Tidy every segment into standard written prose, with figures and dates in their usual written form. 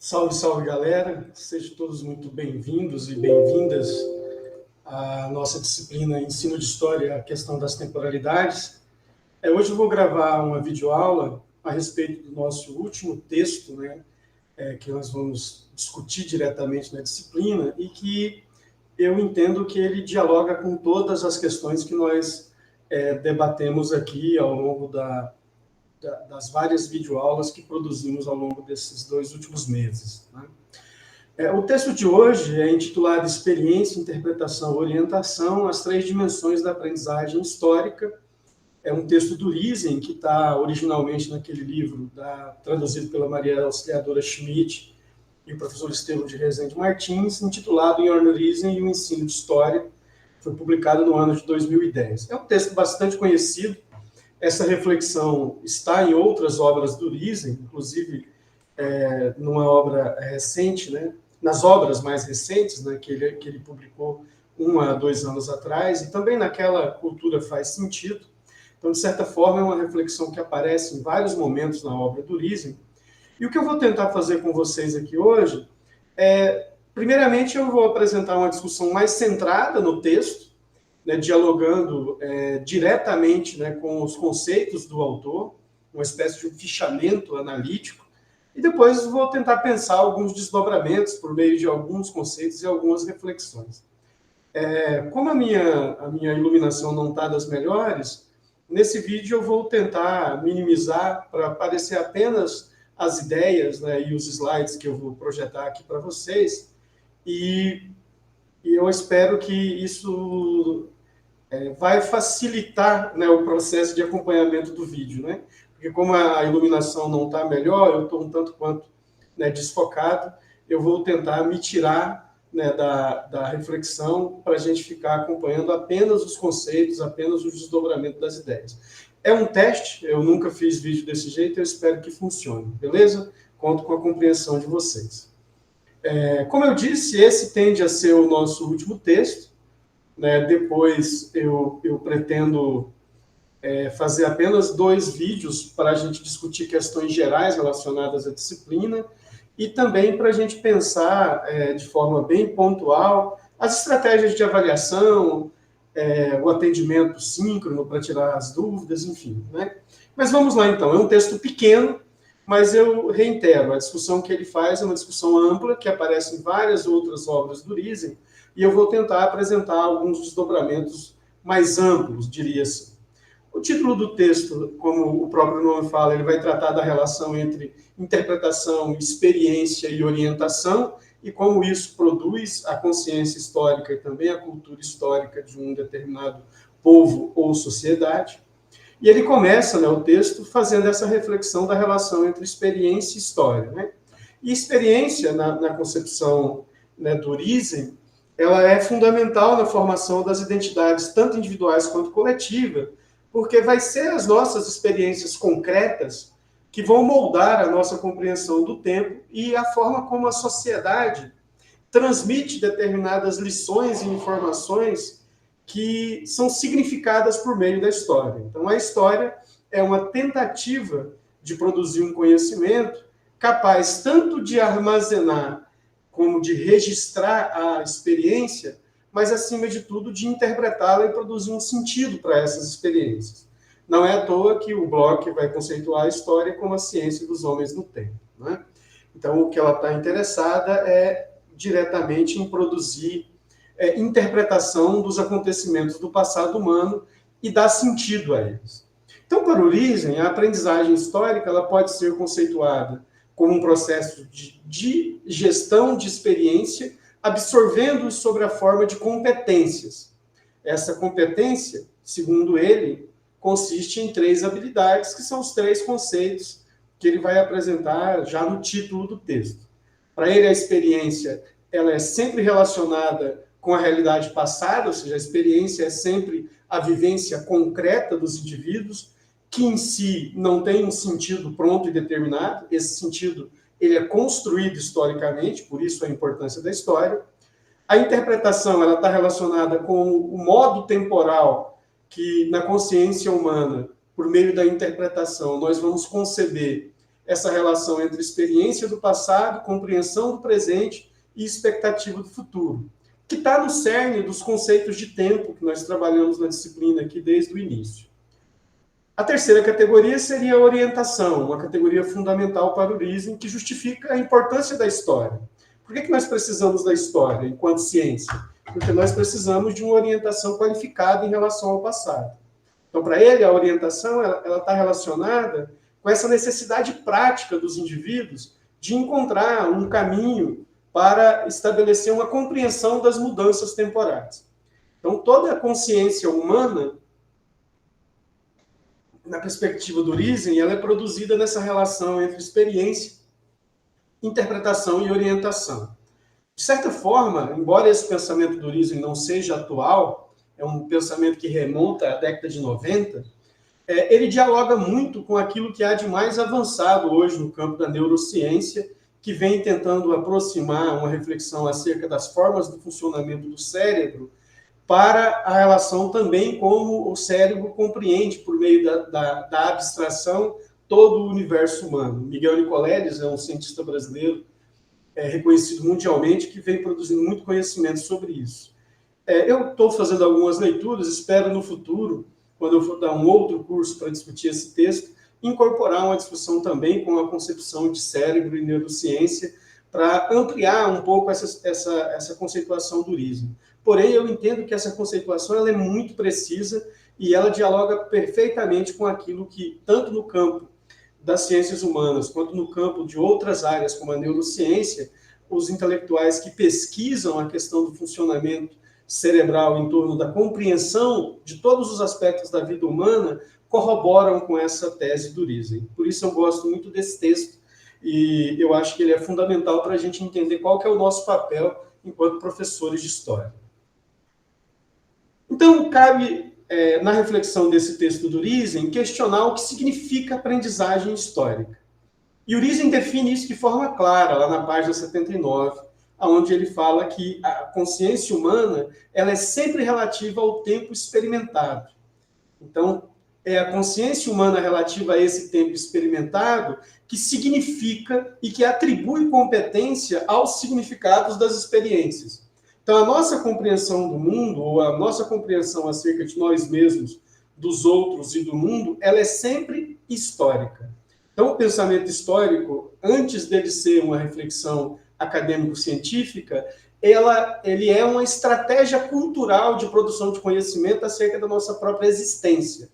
Salve, salve, galera! Sejam todos muito bem-vindos e bem-vindas à nossa disciplina Ensino de História, a questão das temporalidades. Hoje eu vou gravar uma videoaula a respeito do nosso último texto, que nós vamos discutir diretamente na disciplina e que eu entendo que ele dialoga com todas as questões que nós debatemos aqui ao longo das várias videoaulas que produzimos ao longo desses 2 últimos meses. O texto de hoje é intitulado Experiência, Interpretação e Orientação, as 3 dimensões da aprendizagem histórica. É um texto do Riesen, que está originalmente naquele livro, traduzido pela Maria Auxiliadora Schmidt e o professor Estevão de Rezende Martins, intitulado Jörn Riesen e o Ensino de História. Foi publicado no ano de 2010. É um texto bastante conhecido. Essa reflexão está em outras obras do Riesen, inclusive numa obra recente, nas obras mais recentes, que ele publicou 1 a 2 anos atrás, e também naquela Cultura Faz Sentido. Então, de certa forma, é uma reflexão que aparece em vários momentos na obra do Riesen. E o que eu vou tentar fazer com vocês aqui hoje primeiramente, eu vou apresentar uma discussão mais centrada no texto, dialogando diretamente com os conceitos do autor, uma espécie de um fichamento analítico, e depois vou tentar pensar alguns desdobramentos por meio de alguns conceitos e algumas reflexões. Como a minha iluminação não está das melhores, nesse vídeo eu vou tentar minimizar para aparecer apenas as ideias e os slides que eu vou projetar aqui para vocês, e eu espero que isso vai facilitar o processo de acompanhamento do vídeo, porque como a iluminação não está melhor, eu estou um tanto quanto desfocado, eu vou tentar me tirar da reflexão para a gente ficar acompanhando apenas os conceitos, apenas o desdobramento das ideias. É um teste, eu nunca fiz vídeo desse jeito, eu espero que funcione, beleza? Conto com a compreensão de vocês. Como eu disse, esse tende a ser o nosso último texto. Depois eu pretendo fazer apenas 2 vídeos para a gente discutir questões gerais relacionadas à disciplina e também para a gente pensar de forma bem pontual as estratégias de avaliação, o atendimento síncrono para tirar as dúvidas, enfim. Mas vamos lá então, é um texto pequeno, mas eu reitero, a discussão que ele faz é uma discussão ampla, que aparece em várias outras obras do Riesen, e eu vou tentar apresentar alguns desdobramentos mais amplos, diria assim. O título do texto, como o próprio nome fala, ele vai tratar da relação entre interpretação, experiência e orientação, e como isso produz a consciência histórica e também a cultura histórica de um determinado povo ou sociedade. E ele começa o texto fazendo essa reflexão da relação entre experiência e história. E experiência, na concepção do Riesen, ela é fundamental na formação das identidades, tanto individuais quanto coletivas, porque vai ser as nossas experiências concretas que vão moldar a nossa compreensão do tempo e a forma como a sociedade transmite determinadas lições e informações que são significadas por meio da história. Então, a história é uma tentativa de produzir um conhecimento capaz tanto de armazenar como de registrar a experiência, mas, acima de tudo, de interpretá-la e produzir um sentido para essas experiências. Não é à toa que o Bloch vai conceituar a história como a ciência dos homens no tempo. Então, o que ela está interessada é diretamente em produzir interpretação dos acontecimentos do passado humano e dar sentido a eles. Então, para o Riesen, a aprendizagem histórica ela pode ser conceituada como um processo de gestão de experiência, absorvendo sobre a forma de competências. Essa competência, segundo ele, consiste em 3 habilidades, que são os 3 conceitos que ele vai apresentar já no título do texto. Para ele, a experiência ela é sempre relacionada com a realidade passada, ou seja, a experiência é sempre a vivência concreta dos indivíduos, que em si não tem um sentido pronto e determinado, esse sentido ele é construído historicamente, por isso a importância da história. A interpretação ela está relacionada com o modo temporal que na consciência humana, por meio da interpretação, nós vamos conceber essa relação entre experiência do passado, compreensão do presente e expectativa do futuro, que está no cerne dos conceitos de tempo que nós trabalhamos na disciplina aqui desde o início. A terceira categoria seria a orientação, uma categoria fundamental para o Riesing, que justifica a importância da história. Por que nós precisamos da história enquanto ciência? Porque nós precisamos de uma orientação qualificada em relação ao passado. Então, para ele, a orientação ela está relacionada com essa necessidade prática dos indivíduos de encontrar um caminho para estabelecer uma compreensão das mudanças temporais. Então, toda a consciência humana, na perspectiva do Riesing, ela é produzida nessa relação entre experiência, interpretação e orientação. De certa forma, embora esse pensamento do Riesing não seja atual, é um pensamento que remonta à década de 90, ele dialoga muito com aquilo que há de mais avançado hoje no campo da neurociência, que vem tentando aproximar uma reflexão acerca das formas do funcionamento do cérebro para a relação também como o cérebro compreende, por meio da abstração, todo o universo humano. Miguel Nicoleles é um cientista brasileiro reconhecido mundialmente, que vem produzindo muito conhecimento sobre isso. Eu estou fazendo algumas leituras, espero no futuro, quando eu for dar um outro curso para discutir esse texto, incorporar uma discussão também com a concepção de cérebro e neurociência, para ampliar um pouco essa conceituação do Riesing. Porém, eu entendo que essa conceituação ela é muito precisa e ela dialoga perfeitamente com aquilo que, tanto no campo das ciências humanas, quanto no campo de outras áreas, como a neurociência, os intelectuais que pesquisam a questão do funcionamento cerebral em torno da compreensão de todos os aspectos da vida humana corroboram com essa tese do Riesing. Por isso eu gosto muito desse texto e eu acho que ele é fundamental para a gente entender qual que é o nosso papel enquanto professores de história. Então, cabe, na reflexão desse texto do Riesing, questionar o que significa aprendizagem histórica. E o Riesing define isso de forma clara, lá na página 79, onde ele fala que a consciência humana ela é sempre relativa ao tempo experimentado. Então, é a consciência humana relativa a esse tempo experimentado que significa e que atribui competência aos significados das experiências. Então, a nossa compreensão do mundo, ou a nossa compreensão acerca de nós mesmos, dos outros e do mundo, ela é sempre histórica. Então, o pensamento histórico, antes dele ser uma reflexão acadêmico-científica, ele é uma estratégia cultural de produção de conhecimento acerca da nossa própria existência.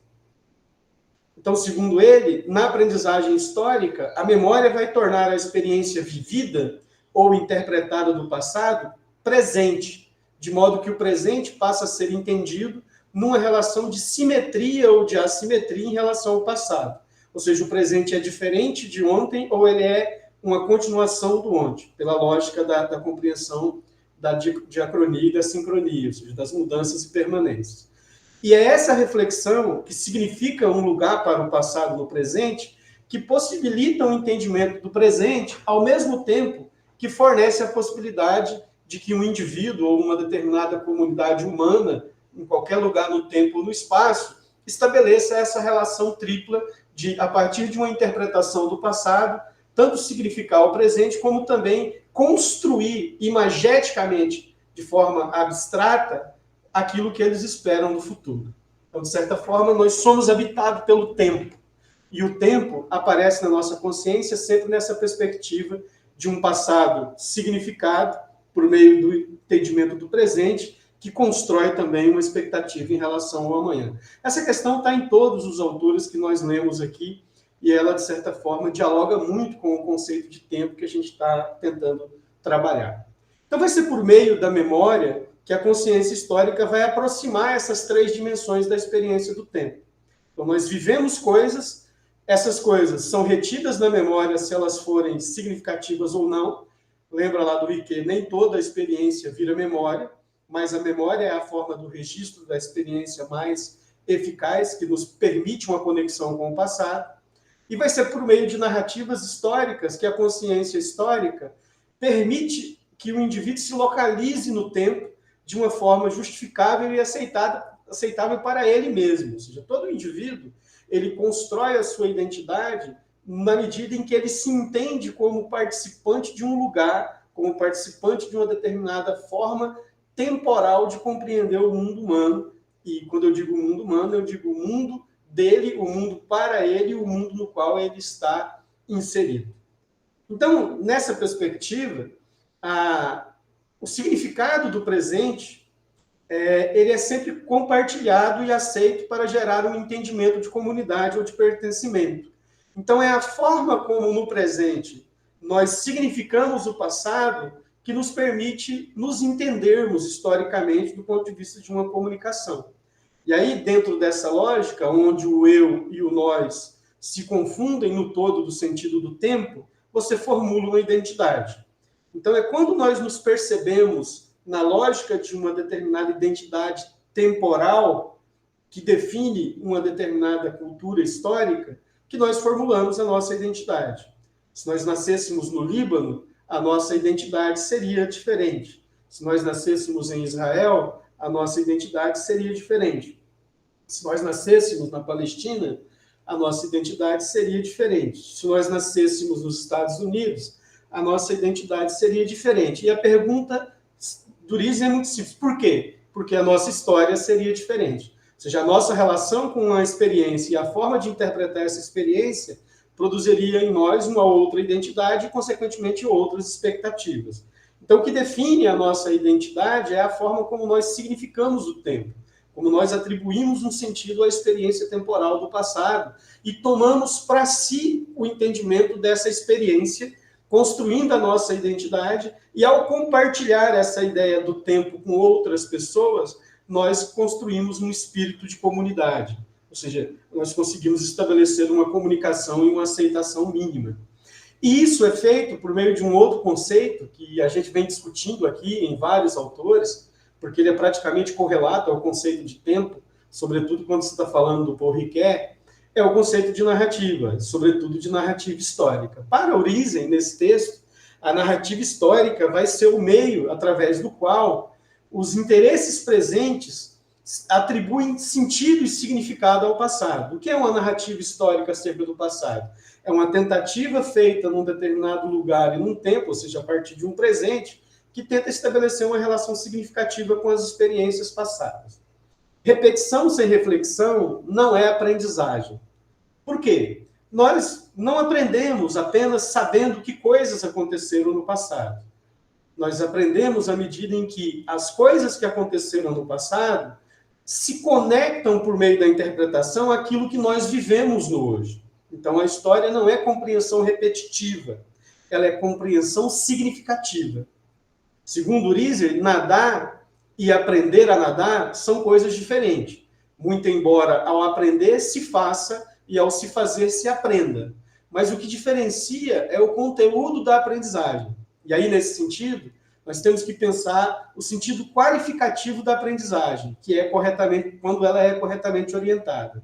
Então, segundo ele, na aprendizagem histórica, a memória vai tornar a experiência vivida ou interpretada do passado presente, de modo que o presente passa a ser entendido numa relação de simetria ou de assimetria em relação ao passado. Ou seja, o presente é diferente de ontem ou ele é uma continuação do ontem, pela lógica da compreensão da diacronia e da sincronia, ou seja, das mudanças e permanências. E é essa reflexão, que significa um lugar para o passado no presente, que possibilita o entendimento do presente, ao mesmo tempo que fornece a possibilidade de que um indivíduo ou uma determinada comunidade humana, em qualquer lugar no tempo ou no espaço, estabeleça essa relação tripla de, a partir de uma interpretação do passado, tanto significar o presente, como também construir imageticamente, de forma abstrata, aquilo que eles esperam no futuro. Então, de certa forma, nós somos habitados pelo tempo. E o tempo aparece na nossa consciência sempre nessa perspectiva de um passado significado, por meio do entendimento do presente, que constrói também uma expectativa em relação ao amanhã. Essa questão está em todos os autores que nós lemos aqui, e ela, de certa forma, dialoga muito com o conceito de tempo que a gente está tentando trabalhar. Então, vai ser por meio da memória que a consciência histórica vai aproximar essas três dimensões da experiência do tempo. Então, nós vivemos coisas, essas coisas são retidas na memória se elas forem significativas ou não. Lembra lá do Riquet, nem toda a experiência vira memória, mas a memória é a forma do registro da experiência mais eficaz, que nos permite uma conexão com o passado. E vai ser por meio de narrativas históricas que a consciência histórica permite que o indivíduo se localize no tempo de uma forma justificável e aceitável para ele mesmo. Ou seja, todo indivíduo ele constrói a sua identidade na medida em que ele se entende como participante de um lugar, como participante de uma determinada forma temporal de compreender o mundo humano. E quando eu digo mundo humano, eu digo o mundo dele, o mundo para ele, o mundo no qual ele está inserido. Então, nessa perspectiva, o significado do presente ele é sempre compartilhado e aceito para gerar um entendimento de comunidade ou de pertencimento. Então, é a forma como, no presente, nós significamos o passado que nos permite nos entendermos historicamente do ponto de vista de uma comunicação. E aí, dentro dessa lógica, onde o eu e o nós se confundem no todo do sentido do tempo, você formula uma identidade. Então, é quando nós nos percebemos na lógica de uma determinada identidade temporal que define uma determinada cultura histórica, que nós formulamos a nossa identidade. Se nós nascêssemos no Líbano, a nossa identidade seria diferente. Se nós nascêssemos em Israel, a nossa identidade seria diferente. Se nós nascêssemos na Palestina, a nossa identidade seria diferente. Se nós nascêssemos nos Estados Unidos, a nossa identidade seria diferente. E a pergunta do Riesen é muito simples. Por quê? Porque a nossa história seria diferente. Ou seja, a nossa relação com a experiência e a forma de interpretar essa experiência produziria em nós uma outra identidade e, consequentemente, outras expectativas. Então, o que define a nossa identidade é a forma como nós significamos o tempo, como nós atribuímos um sentido à experiência temporal do passado e tomamos para si o entendimento dessa experiência, construindo a nossa identidade, e ao compartilhar essa ideia do tempo com outras pessoas, nós construímos um espírito de comunidade. Ou seja, nós conseguimos estabelecer uma comunicação e uma aceitação mínima. E isso é feito por meio de um outro conceito que a gente vem discutindo aqui em vários autores, porque ele é praticamente correlato ao conceito de tempo, sobretudo quando se está falando do Paul Ricoeur, é o conceito de narrativa, sobretudo de narrativa histórica. Para o Riesen, nesse texto, a narrativa histórica vai ser o meio através do qual os interesses presentes atribuem sentido e significado ao passado. O que é uma narrativa histórica acerca do passado? É uma tentativa feita num determinado lugar e num tempo, ou seja, a partir de um presente, que tenta estabelecer uma relação significativa com as experiências passadas. Repetição sem reflexão não é aprendizagem. Por quê? Nós não aprendemos apenas sabendo que coisas aconteceram no passado. Nós aprendemos à medida em que as coisas que aconteceram no passado se conectam por meio da interpretação àquilo que nós vivemos no hoje. Então, a história não é compreensão repetitiva, ela é compreensão significativa. Segundo Riesen, nadar e aprender a nadar são coisas diferentes. Muito embora ao aprender se faça e ao se fazer se aprenda. Mas o que diferencia é o conteúdo da aprendizagem. E aí, nesse sentido, nós temos que pensar o sentido qualificativo da aprendizagem, que é corretamente, quando ela é corretamente orientada.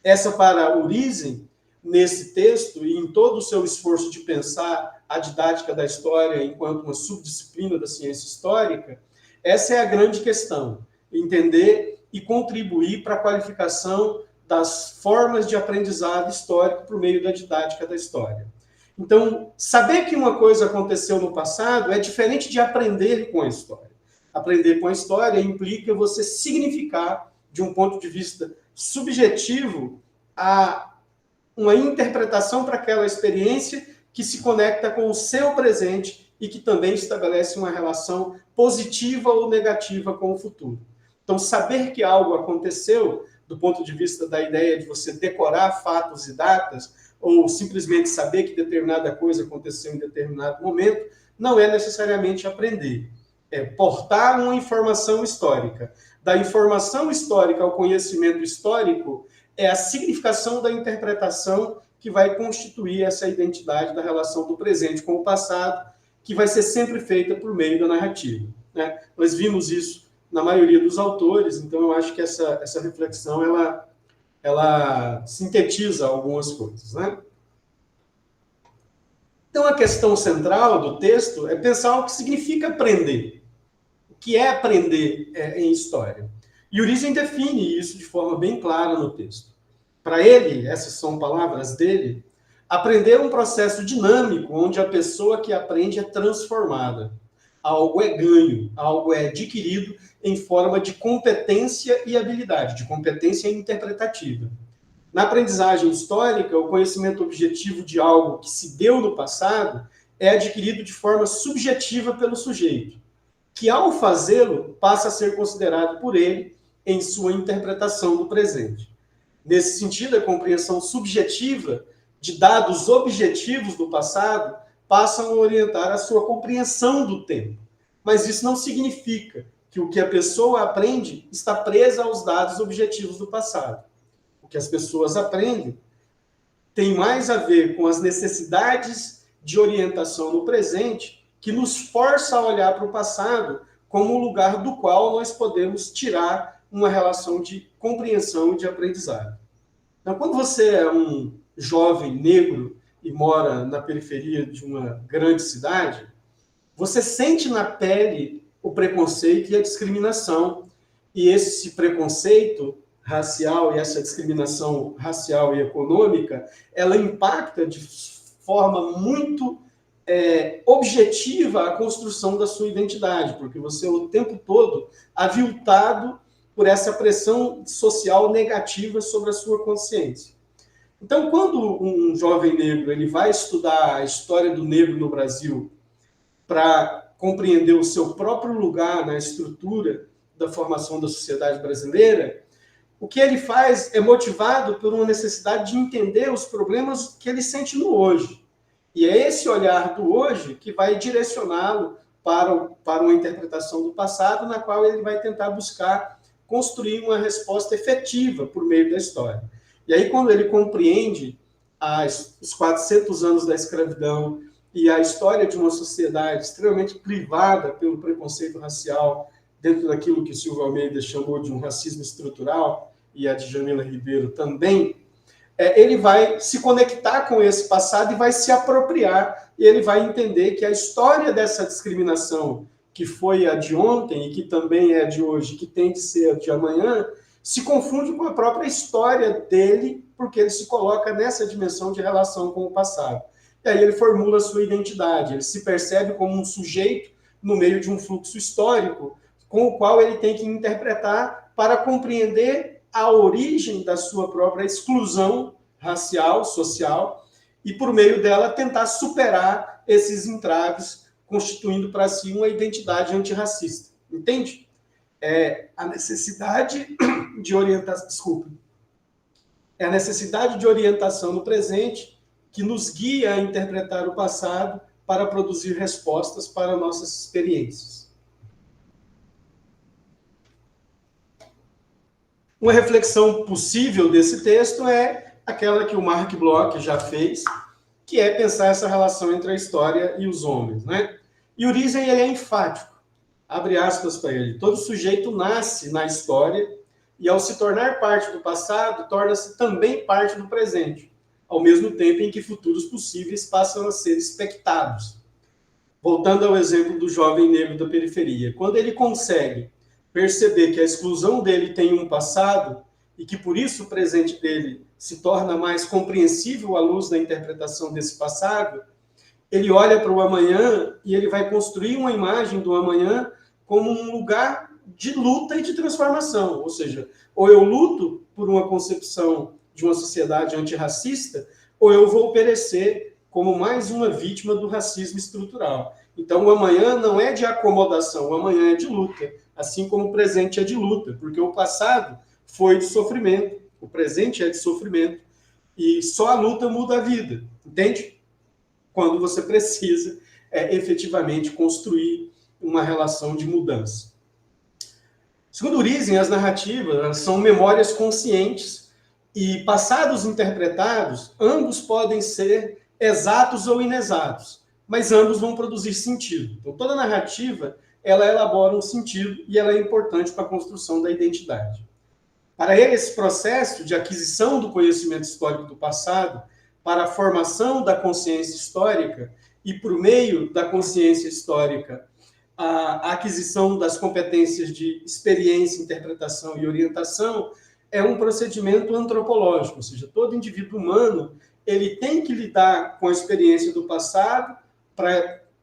Essa, para o Riesen, nesse texto e em todo o seu esforço de pensar a didática da história enquanto uma subdisciplina da ciência histórica, essa é a grande questão, entender e contribuir para a qualificação das formas de aprendizado histórico por meio da didática da história. Então, saber que uma coisa aconteceu no passado é diferente de aprender com a história. Aprender com a história implica você significar, de um ponto de vista subjetivo, uma interpretação para aquela experiência que se conecta com o seu presente e que também estabelece uma relação positiva ou negativa com o futuro. Então, saber que algo aconteceu, do ponto de vista da ideia de você decorar fatos e datas, ou simplesmente saber que determinada coisa aconteceu em determinado momento, não é necessariamente aprender. É portar uma informação histórica. Da informação histórica ao conhecimento histórico é a significação da interpretação que vai constituir essa identidade da relação do presente com o passado, que vai ser sempre feita por meio da narrativa. Né? Nós vimos isso na maioria dos autores, então eu acho que essa reflexão ela sintetiza algumas coisas. Né? Então, a questão central do texto é pensar o que significa aprender. O que é aprender em história? E o Riesen define isso de forma bem clara no texto. Para ele, essas são palavras dele, Aprender é um processo dinâmico, onde a pessoa que aprende é transformada. Algo é ganho, algo é adquirido em forma de competência e habilidade, de competência interpretativa. Na aprendizagem histórica, o conhecimento objetivo de algo que se deu no passado é adquirido de forma subjetiva pelo sujeito, que ao fazê-lo passa a ser considerado por ele em sua interpretação do presente. Nesse sentido, a compreensão subjetiva de dados objetivos do passado passam a orientar a sua compreensão do tempo. Mas isso não significa que o que a pessoa aprende está presa aos dados objetivos do passado. O que as pessoas aprendem tem mais a ver com as necessidades de orientação no presente, que nos força a olhar para o passado como um lugar do qual nós podemos tirar uma relação de compreensão e de aprendizado. Então, quando você é um jovem negro e mora na periferia de uma grande cidade, você sente na pele o preconceito e a discriminação. E esse preconceito racial e essa discriminação racial e econômica, ela impacta de forma muito objetiva a construção da sua identidade, porque você o tempo todo aviltado por essa pressão social negativa sobre a sua consciência. Então, quando um jovem negro ele vai estudar a história do negro no Brasil para compreender o seu próprio lugar na estrutura da formação da sociedade brasileira, o que ele faz é motivado por uma necessidade de entender os problemas que ele sente no hoje. E é esse olhar do hoje que vai direcioná-lo para uma interpretação do passado, na qual ele vai tentar buscar construir uma resposta efetiva por meio da história. E aí, quando ele compreende os 400 anos da escravidão e a história de uma sociedade extremamente privada pelo preconceito racial, dentro daquilo que o Silvio Almeida chamou de um racismo estrutural, e a Djamila Ribeiro também, ele vai se conectar com esse passado e vai se apropriar, e ele vai entender que a história dessa discriminação, que foi a de ontem e que também é a de hoje, que tem de ser a de amanhã, se confunde com a própria história dele, porque ele se coloca nessa dimensão de relação com o passado. E aí ele formula a sua identidade, ele se percebe como um sujeito no meio de um fluxo histórico, com o qual ele tem que interpretar para compreender a origem da sua própria exclusão racial, social, e por meio dela tentar superar esses entraves, constituindo para si uma identidade antirracista. Entende? A necessidade de orientação, desculpa, é a necessidade de orientação no presente que nos guia a interpretar o passado para produzir respostas para nossas experiências. Uma reflexão possível desse texto é aquela que o Mark Bloch já fez, que é pensar essa relação entre a história e os homens, né? E o Urizen, ele é enfático. Abre aspas para ele. Todo sujeito nasce na história e, ao se tornar parte do passado, torna-se também parte do presente, ao mesmo tempo em que futuros possíveis passam a ser expectados. Voltando ao exemplo do jovem negro da periferia. Quando ele consegue perceber que a exclusão dele tem um passado e que, por isso, o presente dele se torna mais compreensível à luz da interpretação desse passado, ele olha para o amanhã e ele vai construir uma imagem do amanhã como um lugar de luta e de transformação. Ou seja, ou eu luto por uma concepção de uma sociedade antirracista, ou eu vou perecer como mais uma vítima do racismo estrutural. Então, o amanhã não é de acomodação, o amanhã é de luta, assim como o presente é de luta, porque o passado foi de sofrimento, o presente é de sofrimento, e só a luta muda a vida, entende? Quando você precisa efetivamente construir uma relação de mudança. Segundo Urizen, as narrativas são memórias conscientes e, passados interpretados, ambos podem ser exatos ou inexatos, mas ambos vão produzir sentido. Então, toda narrativa, ela elabora um sentido e ela é importante para a construção da identidade. Para ele, esse processo de aquisição do conhecimento histórico do passado, para a formação da consciência histórica e, por meio da consciência histórica, a aquisição das competências de experiência, interpretação e orientação, é um procedimento antropológico, ou seja, todo indivíduo humano ele tem que lidar com a experiência do passado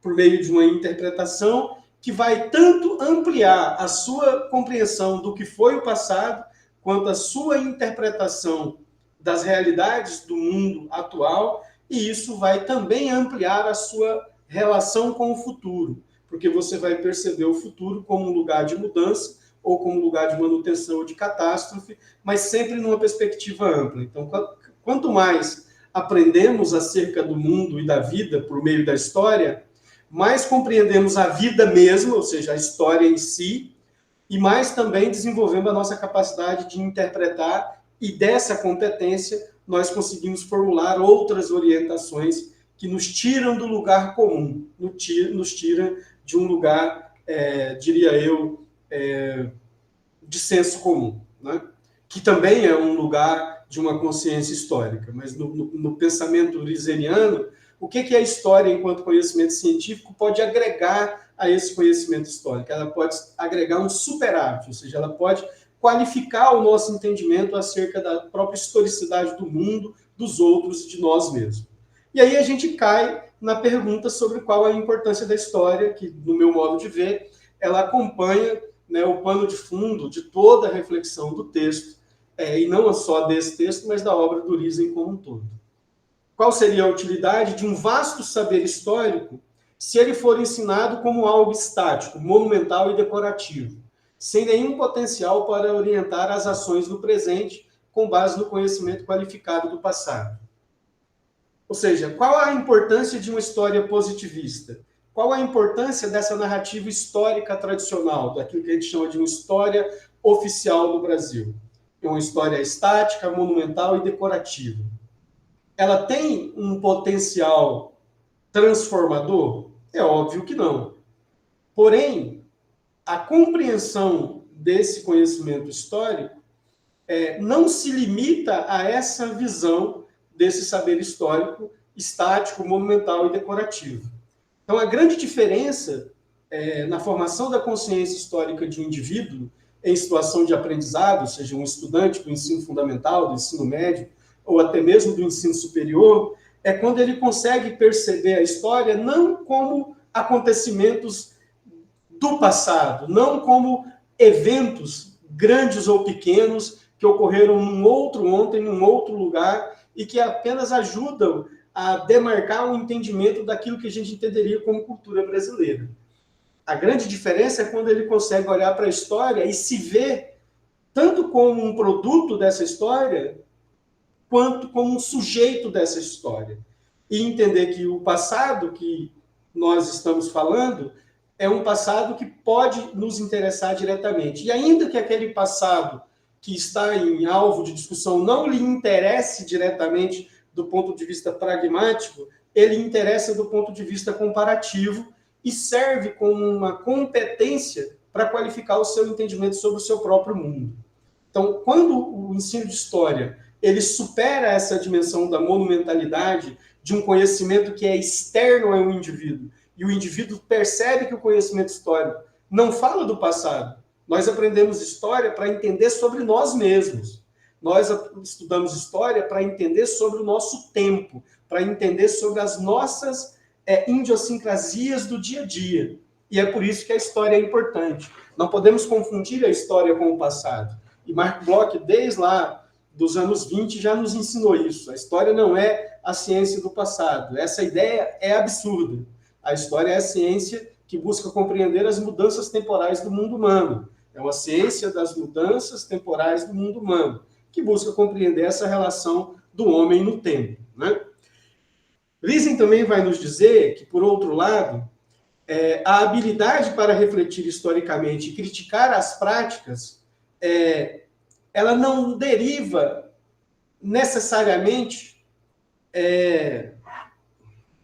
por meio de uma interpretação que vai tanto ampliar a sua compreensão do que foi o passado, quanto a sua interpretação das realidades do mundo atual, e isso vai também ampliar a sua relação com o futuro, porque você vai perceber o futuro como um lugar de mudança, ou como um lugar de manutenção ou de catástrofe, mas sempre numa perspectiva ampla. Então, quanto mais aprendemos acerca do mundo e da vida por meio da história, mais compreendemos a vida mesma, ou seja, a história em si, e mais também desenvolvemos a nossa capacidade de interpretar, e dessa competência nós conseguimos formular outras orientações que nos tiram do lugar comum, nos tiram de um lugar, diria eu, de senso comum, né? Que também é um lugar de uma consciência histórica. Mas no pensamento riseriano, o que a história, enquanto conhecimento científico, pode agregar a esse conhecimento histórico? Ela pode agregar um superávit, ou seja, ela pode qualificar o nosso entendimento acerca da própria historicidade do mundo, dos outros e de nós mesmos. E aí a gente cai na pergunta sobre qual a importância da história, que, no meu modo de ver, ela acompanha, né, o pano de fundo de toda a reflexão do texto, e não só desse texto, mas da obra do Riesen como um todo. Qual seria a utilidade de um vasto saber histórico se ele for ensinado como algo estático, monumental e decorativo, sem nenhum potencial para orientar as ações do presente com base no conhecimento qualificado do passado? Ou seja, qual a importância de uma história positivista? Qual a importância dessa narrativa histórica tradicional, daquilo que a gente chama de uma história oficial do Brasil? É uma história estática, monumental e decorativa. Ela tem um potencial transformador? É óbvio que não. Porém, a compreensão desse conhecimento histórico não se limita a essa visão desse saber histórico estático, monumental e decorativo. Então, a grande diferença na formação da consciência histórica de um indivíduo em situação de aprendizado, seja um estudante do ensino fundamental, do ensino médio, ou até mesmo do ensino superior, é quando ele consegue perceber a história não como acontecimentos do passado, não como eventos grandes ou pequenos que ocorreram num outro ontem, num outro lugar, e que apenas ajudam a demarcar um entendimento daquilo que a gente entenderia como cultura brasileira. A grande diferença é quando ele consegue olhar para a história e se ver tanto como um produto dessa história, quanto como um sujeito dessa história. E entender que o passado que nós estamos falando é um passado que pode nos interessar diretamente. E ainda que aquele passado que está em alvo de discussão não lhe interesse diretamente do ponto de vista pragmático, ele interessa do ponto de vista comparativo e serve como uma competência para qualificar o seu entendimento sobre o seu próprio mundo. Então, quando o ensino de história ele supera essa dimensão da monumentalidade, de um conhecimento que é externo ao indivíduo, e o indivíduo percebe que o conhecimento histórico não fala do passado. Nós aprendemos história para entender sobre nós mesmos. Nós estudamos história para entender sobre o nosso tempo, para entender sobre as nossas idiosincrasias do dia a dia. E é por isso que a história é importante. Não podemos confundir a história com o passado. E Marc Bloch, desde lá dos anos 20, já nos ensinou isso. A história não é a ciência do passado. Essa ideia é absurda. A história é a ciência que busca compreender as mudanças temporais do mundo humano. É uma ciência das mudanças temporais do mundo humano, que busca compreender essa relação do homem no tempo, né? Riesen também vai nos dizer que, por outro lado, a habilidade para refletir historicamente e criticar as práticas, ela não deriva necessariamente...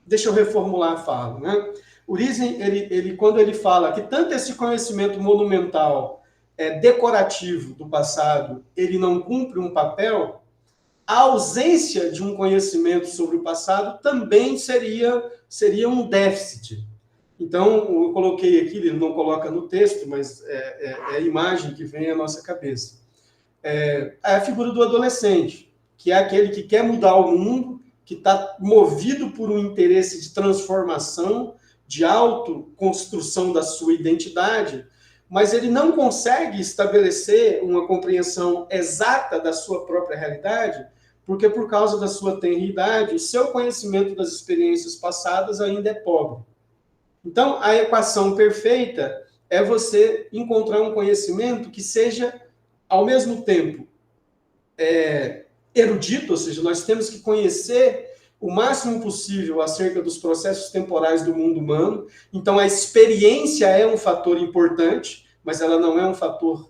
Deixa eu reformular a fala, né? O Riesen, quando ele fala que tanto esse conhecimento monumental decorativo do passado, ele não cumpre um papel, a ausência de um conhecimento sobre o passado também seria um déficit. Então, eu coloquei aqui, ele não coloca no texto, mas é a imagem que vem à nossa cabeça. É a figura do adolescente, que é aquele que quer mudar o mundo, que está movido por um interesse de transformação, de autoconstrução da sua identidade, mas ele não consegue estabelecer uma compreensão exata da sua própria realidade, porque por causa da sua tenra idade, o seu conhecimento das experiências passadas ainda é pobre. Então, a equação perfeita é você encontrar um conhecimento que seja, ao mesmo tempo, erudito, ou seja, nós temos que conhecer o máximo possível acerca dos processos temporais do mundo humano. Então, a experiência é um fator importante, mas ela não é um fator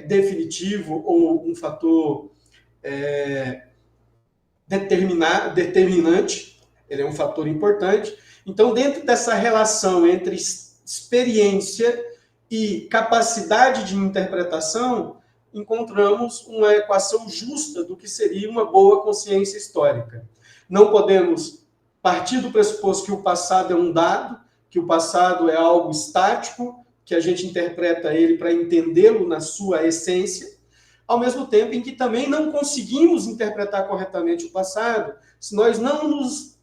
definitivo ou um fator determinante. Ele é um fator importante. Então, dentro dessa relação entre experiência e capacidade de interpretação, encontramos uma equação justa do que seria uma boa consciência histórica. Não podemos partir do pressuposto que o passado é um dado, que o passado é algo estático, que a gente interpreta ele para entendê-lo na sua essência, ao mesmo tempo em que também não conseguimos interpretar corretamente o passado se nós não nos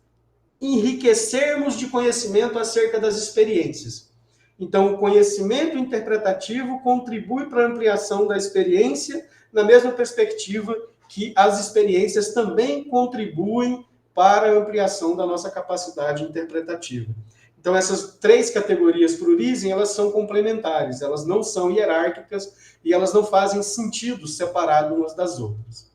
enriquecermos de conhecimento acerca das experiências. Então, o conhecimento interpretativo contribui para a ampliação da experiência, na mesma perspectiva que as experiências também contribuem para a ampliação da nossa capacidade interpretativa. Então, essas três categorias para o Riesen, elas são complementares, elas não são hierárquicas e elas não fazem sentido separado umas das outras.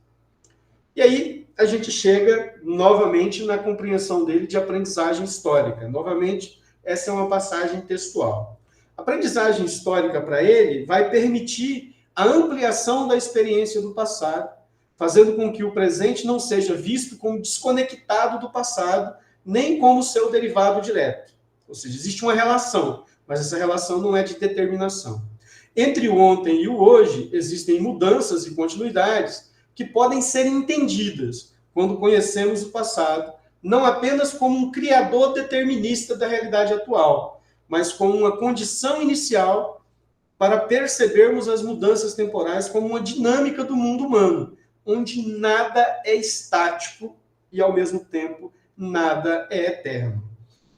E aí, a gente chega novamente na compreensão dele de aprendizagem histórica. Novamente, essa é uma passagem textual. A aprendizagem histórica para ele vai permitir a ampliação da experiência do passado, fazendo com que o presente não seja visto como desconectado do passado, nem como seu derivado direto. Ou seja, existe uma relação, mas essa relação não é de determinação. Entre o ontem e o hoje, existem mudanças e continuidades que podem ser entendidas quando conhecemos o passado, não apenas como um criador determinista da realidade atual, mas como uma condição inicial para percebermos as mudanças temporais como uma dinâmica do mundo humano, onde nada é estático e, ao mesmo tempo, nada é eterno.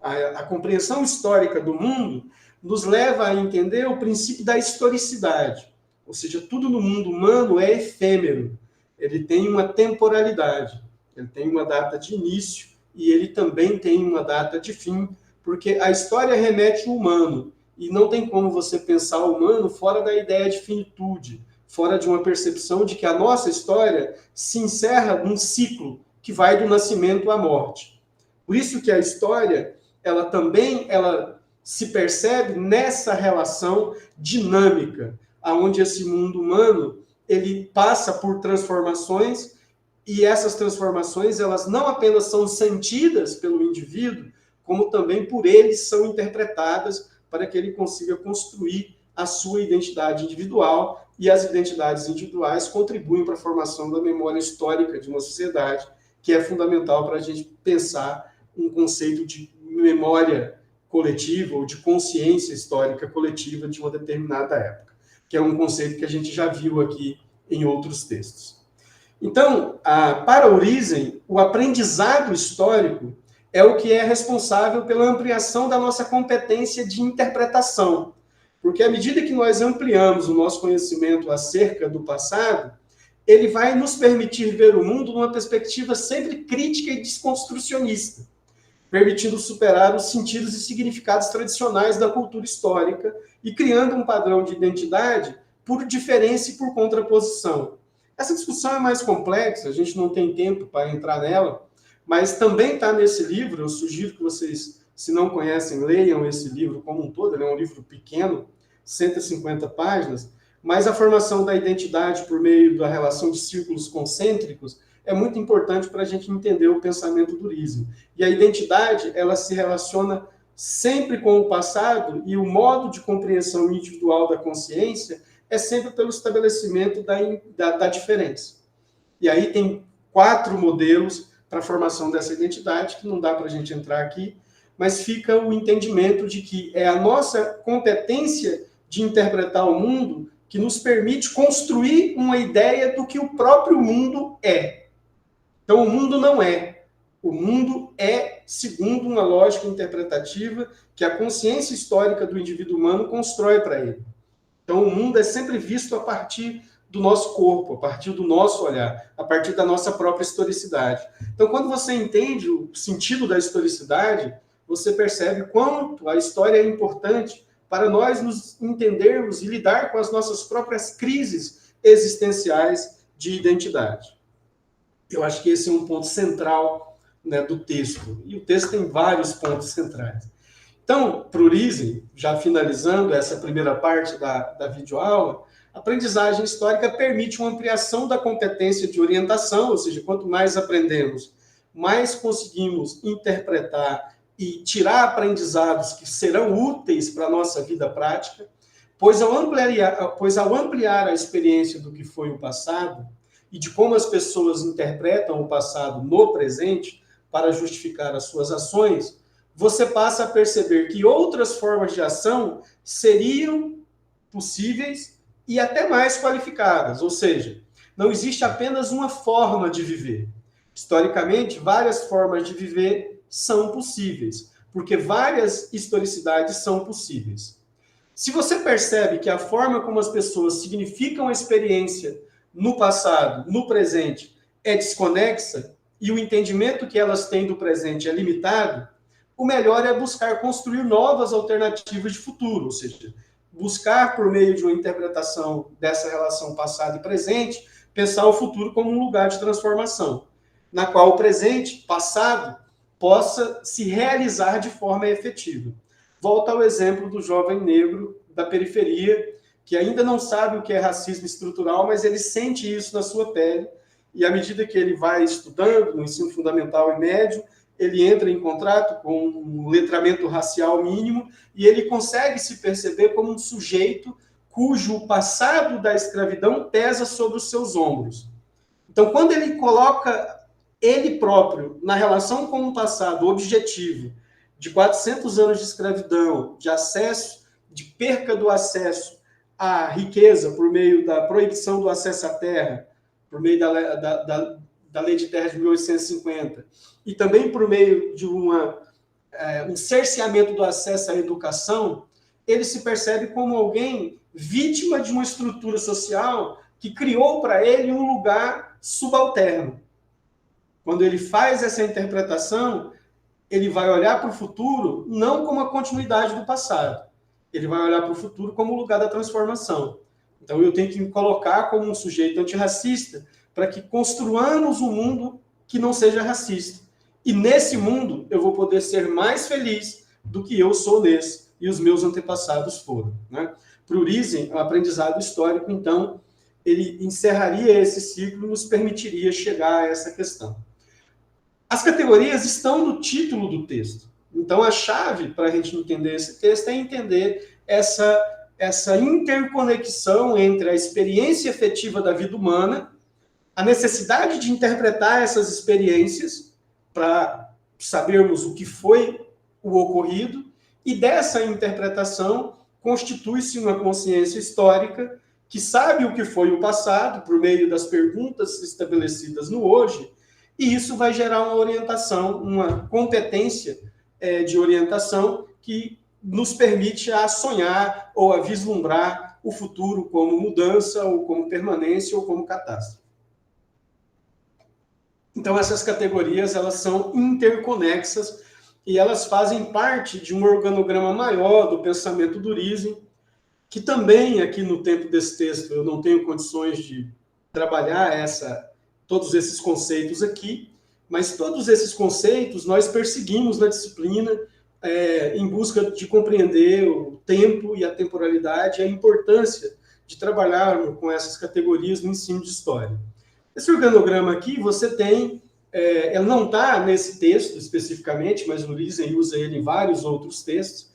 A compreensão histórica do mundo nos leva a entender o princípio da historicidade, ou seja, tudo no mundo humano é efêmero, ele tem uma temporalidade, ele tem uma data de início e ele também tem uma data de fim, porque a história remete ao humano, e não tem como você pensar o humano fora da ideia de finitude, fora de uma percepção de que a nossa história se encerra num ciclo que vai do nascimento à morte. Por isso que a história, ela se percebe nessa relação dinâmica, onde esse mundo humano ele passa por transformações, e essas transformações elas não apenas são sentidas pelo indivíduo, como também por ele são interpretadas para que ele consiga construir a sua identidade individual, e as identidades individuais contribuem para a formação da memória histórica de uma sociedade, que é fundamental para a gente pensar um conceito de memória coletiva ou de consciência histórica coletiva de uma determinada época, que é um conceito que a gente já viu aqui em outros textos. Então, para o Riesen, o aprendizado histórico é o que é responsável pela ampliação da nossa competência de interpretação, porque à medida que nós ampliamos o nosso conhecimento acerca do passado, ele vai nos permitir ver o mundo numa perspectiva sempre crítica e desconstrucionista, permitindo superar os sentidos e significados tradicionais da cultura histórica e criando um padrão de identidade por diferença e por contraposição. Essa discussão é mais complexa, a gente não tem tempo para entrar nela, mas também está nesse livro. Eu sugiro que vocês, se não conhecem, leiam esse livro como um todo. Ele é um livro pequeno, 150 páginas, mas a formação da identidade por meio da relação de círculos concêntricos é muito importante para a gente entender o pensamento do Riesen. E a identidade, ela se relaciona sempre com o passado, e o modo de compreensão individual da consciência é sempre pelo estabelecimento da diferença. E aí tem 4 modelos para a formação dessa identidade, que não dá para a gente entrar aqui, mas fica o entendimento de que é a nossa competência de interpretar o mundo que nos permite construir uma ideia do que o próprio mundo é. Então, o mundo não é. O mundo é segundo uma lógica interpretativa que a consciência histórica do indivíduo humano constrói para ele. Então, o mundo é sempre visto a partir do nosso corpo, a partir do nosso olhar, a partir da nossa própria historicidade. Então, quando você entende o sentido da historicidade, você percebe quanto a história é importante para nós nos entendermos e lidar com as nossas próprias crises existenciais de identidade. Eu acho que esse é um ponto central, né, do texto. E o texto tem vários pontos centrais. Então, para o Urizen, já finalizando essa primeira parte da videoaula, a aprendizagem histórica permite uma ampliação da competência de orientação, ou seja, quanto mais aprendemos, mais conseguimos interpretar e tirar aprendizados que serão úteis para a nossa vida prática, pois ao ampliar a experiência do que foi o passado e de como as pessoas interpretam o passado no presente para justificar as suas ações, você passa a perceber que outras formas de ação seriam possíveis e até mais qualificadas. Ou seja, não existe apenas uma forma de viver. Historicamente, várias formas de viver são possíveis, porque várias historicidades são possíveis. Se você percebe que a forma como as pessoas significam a experiência no passado, no presente, é desconexa e o entendimento que elas têm do presente é limitado, o melhor é buscar construir novas alternativas de futuro, ou seja, buscar, por meio de uma interpretação dessa relação passado e presente, pensar o futuro como um lugar de transformação, na qual o presente, passado, possa se realizar de forma efetiva. Volta ao exemplo do jovem negro da periferia, que ainda não sabe o que é racismo estrutural, mas ele sente isso na sua pele, e à medida que ele vai estudando no ensino fundamental e médio, ele entra em contato com um letramento racial mínimo e ele consegue se perceber como um sujeito cujo passado da escravidão pesa sobre os seus ombros. Então, quando ele coloca ele próprio na relação com um passado objetivo de 400 anos de escravidão, de acesso, de perca do acesso à riqueza por meio da proibição do acesso à terra, por meio da Lei de Terra de 1850, e também por meio de um cerceamento do acesso à educação, ele se percebe como alguém vítima de uma estrutura social que criou para ele um lugar subalterno. Quando ele faz essa interpretação, ele vai olhar para o futuro não como a continuidade do passado. Ele vai olhar para o futuro como o lugar da transformação. Então, eu tenho que me colocar como um sujeito antirracista para que construamos um mundo que não seja racista. E nesse mundo, eu vou poder ser mais feliz do que eu sou nesse, e os meus antepassados foram. Né? Para o Urizen, o aprendizado histórico, então, ele encerraria esse ciclo e nos permitiria chegar a essa questão. As categorias estão no título do texto. Então, a chave para a gente entender esse texto é entender essa interconexão entre a experiência efetiva da vida humana, a necessidade de interpretar essas experiências para sabermos o que foi o ocorrido, e dessa interpretação constitui-se uma consciência histórica que sabe o que foi o passado por meio das perguntas estabelecidas no hoje, e isso vai gerar uma orientação, uma competência de orientação que nos permite a sonhar ou a vislumbrar o futuro como mudança, ou como permanência, ou como catástrofe. Então, essas categorias, elas são interconexas e elas fazem parte de um organograma maior do pensamento do Urizen, que também, aqui no tempo desse texto, eu não tenho condições de trabalhar todos esses conceitos aqui, mas todos esses conceitos nós perseguimos na disciplina em busca de compreender o tempo e a temporalidade e a importância de trabalhar com essas categorias no ensino de história. Esse organograma aqui, você tem, ele não está nesse texto especificamente, mas o Urizen usa ele em vários outros textos.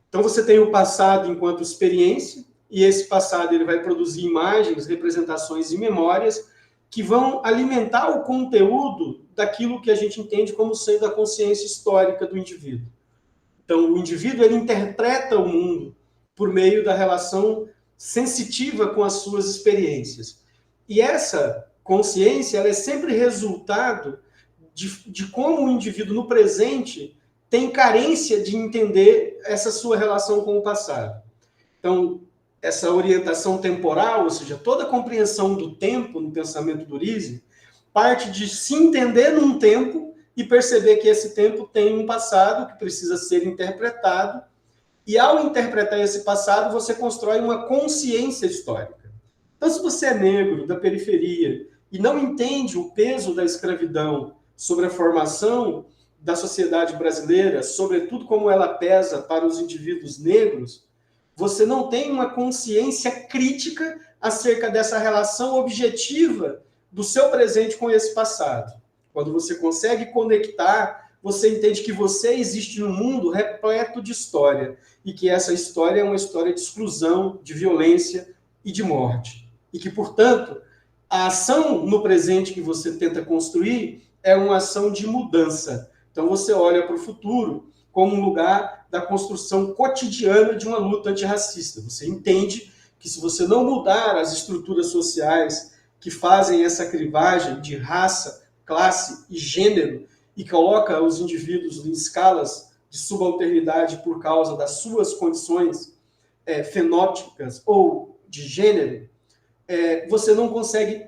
Então, você tem o passado enquanto experiência, e esse passado ele vai produzir imagens, representações e memórias que vão alimentar o conteúdo daquilo que a gente entende como sendo a consciência histórica do indivíduo. Então, o indivíduo ele interpreta o mundo por meio da relação sensitiva com as suas experiências. E essa consciência ela é sempre resultado de como o indivíduo no presente tem carência de entender essa sua relação com o passado. Então, essa orientação temporal, ou seja, toda a compreensão do tempo no pensamento do Riese, parte de se entender num tempo e perceber que esse tempo tem um passado que precisa ser interpretado, e ao interpretar esse passado, você constrói uma consciência histórica. Então, se você é negro, da periferia, e não entende o peso da escravidão sobre a formação da sociedade brasileira, sobretudo como ela pesa para os indivíduos negros, você não tem uma consciência crítica acerca dessa relação objetiva do seu presente com esse passado. Quando você consegue conectar, você entende que você existe num mundo repleto de história e que essa história é uma história de exclusão, de violência e de morte. E que, portanto, a ação no presente que você tenta construir é uma ação de mudança. Então você olha para o futuro como um lugar da construção cotidiana de uma luta antirracista. Você entende que se você não mudar as estruturas sociais que fazem essa crivagem de raça, classe e gênero e coloca os indivíduos em escalas de subalternidade por causa das suas condições fenótipas ou de gênero, você não consegue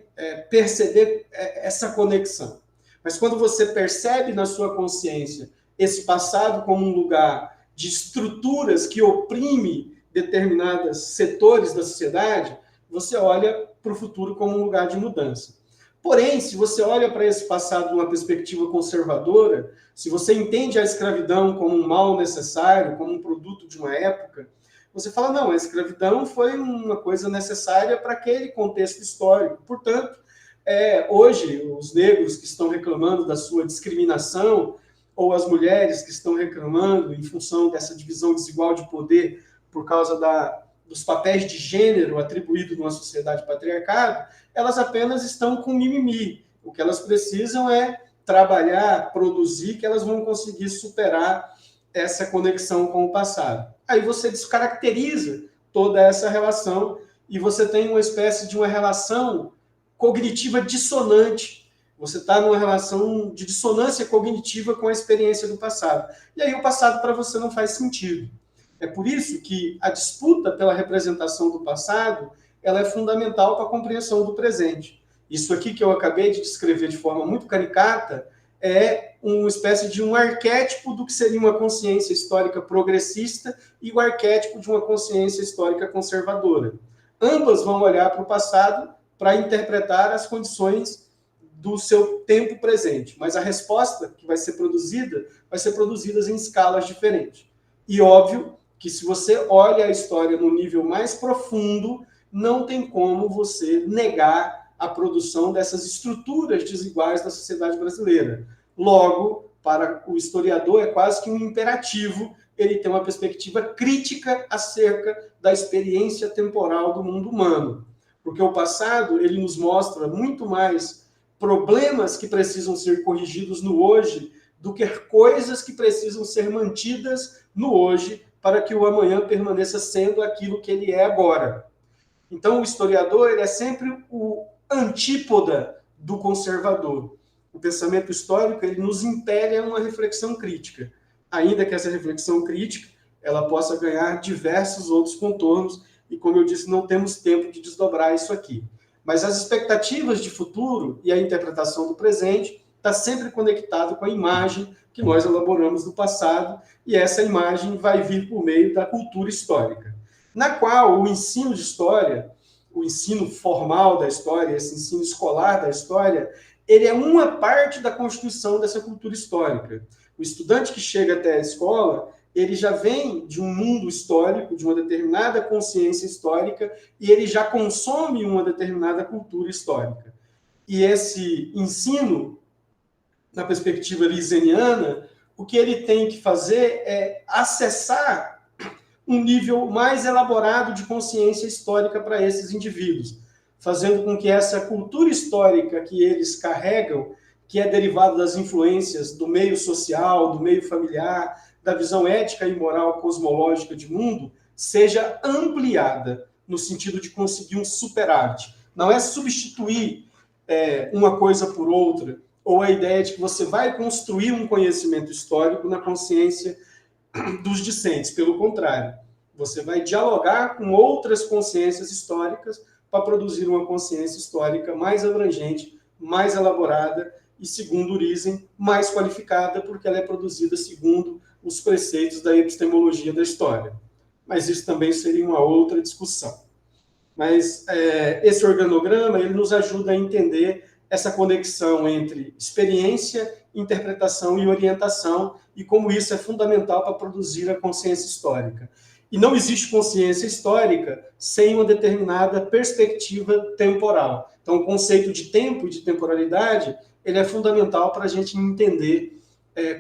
perceber essa conexão. Mas quando você percebe na sua consciência esse passado como um lugar de estruturas que oprime determinados setores da sociedade, você olha para o futuro como um lugar de mudança. Porém, se você olha para esse passado de uma perspectiva conservadora, se você entende a escravidão como um mal necessário, como um produto de uma época, você fala, não, a escravidão foi uma coisa necessária para aquele contexto histórico. Portanto, hoje, os negros que estão reclamando da sua discriminação, ou as mulheres que estão reclamando em função dessa divisão desigual de poder por causa dos papéis de gênero atribuídos numa sociedade patriarcal, elas apenas estão com mimimi. O que elas precisam é trabalhar, produzir, que elas vão conseguir superar essa conexão com o passado. Aí você descaracteriza toda essa relação e você tem uma espécie de uma relação cognitiva dissonante. Você está numa relação de dissonância cognitiva com a experiência do passado. E aí o passado para você não faz sentido. É por isso que a disputa pela representação do passado ela é fundamental para a compreensão do presente. Isso aqui que eu acabei de descrever de forma muito caricata é uma espécie de um arquétipo do que seria uma consciência histórica progressista e o arquétipo de uma consciência histórica conservadora. Ambas vão olhar para o passado para interpretar as condições do seu tempo presente, mas a resposta que vai ser produzida em escalas diferentes. E óbvio que se você olha a história no nível mais profundo, não tem como você negar a produção dessas estruturas desiguais da sociedade brasileira. Logo, para o historiador é quase que um imperativo ele ter uma perspectiva crítica acerca da experiência temporal do mundo humano. Porque o passado ele nos mostra muito mais problemas que precisam ser corrigidos no hoje do que coisas que precisam ser mantidas no hoje para que o amanhã permaneça sendo aquilo que ele é agora. Então, o historiador ele é sempre o antípoda do conservador. O pensamento histórico ele nos impele a uma reflexão crítica, ainda que essa reflexão crítica ela possa ganhar diversos outros contornos, e como eu disse, não temos tempo de desdobrar isso aqui. Mas as expectativas de futuro e a interpretação do presente está sempre conectado com a imagem que nós elaboramos do passado, e essa imagem vai vir por meio da cultura histórica, na qual o ensino de história, o ensino formal da história, esse ensino escolar da história, ele é uma parte da constituição dessa cultura histórica. O estudante que chega até a escola, ele já vem de um mundo histórico, de uma determinada consciência histórica, e ele já consome uma determinada cultura histórica. E esse ensino, na perspectiva riseniana, o que ele tem que fazer é acessar um nível mais elaborado de consciência histórica para esses indivíduos, fazendo com que essa cultura histórica que eles carregam, que é derivada das influências do meio social, do meio familiar, da visão ética e moral cosmológica de mundo, seja ampliada no sentido de conseguir um superávit. Não é substituir uma coisa por outra, ou a ideia de que você vai construir um conhecimento histórico na consciência dos discentes. Pelo contrário, você vai dialogar com outras consciências históricas para produzir uma consciência histórica mais abrangente, mais elaborada e, segundo Urizen, mais qualificada, porque ela é produzida segundo os preceitos da epistemologia da história. Mas isso também seria uma outra discussão. Mas esse organograma ele nos ajuda a entender essa conexão entre experiência, interpretação e orientação, e como isso é fundamental para produzir a consciência histórica. E não existe consciência histórica sem uma determinada perspectiva temporal. Então, o conceito de tempo e de temporalidade ele é fundamental para a gente entender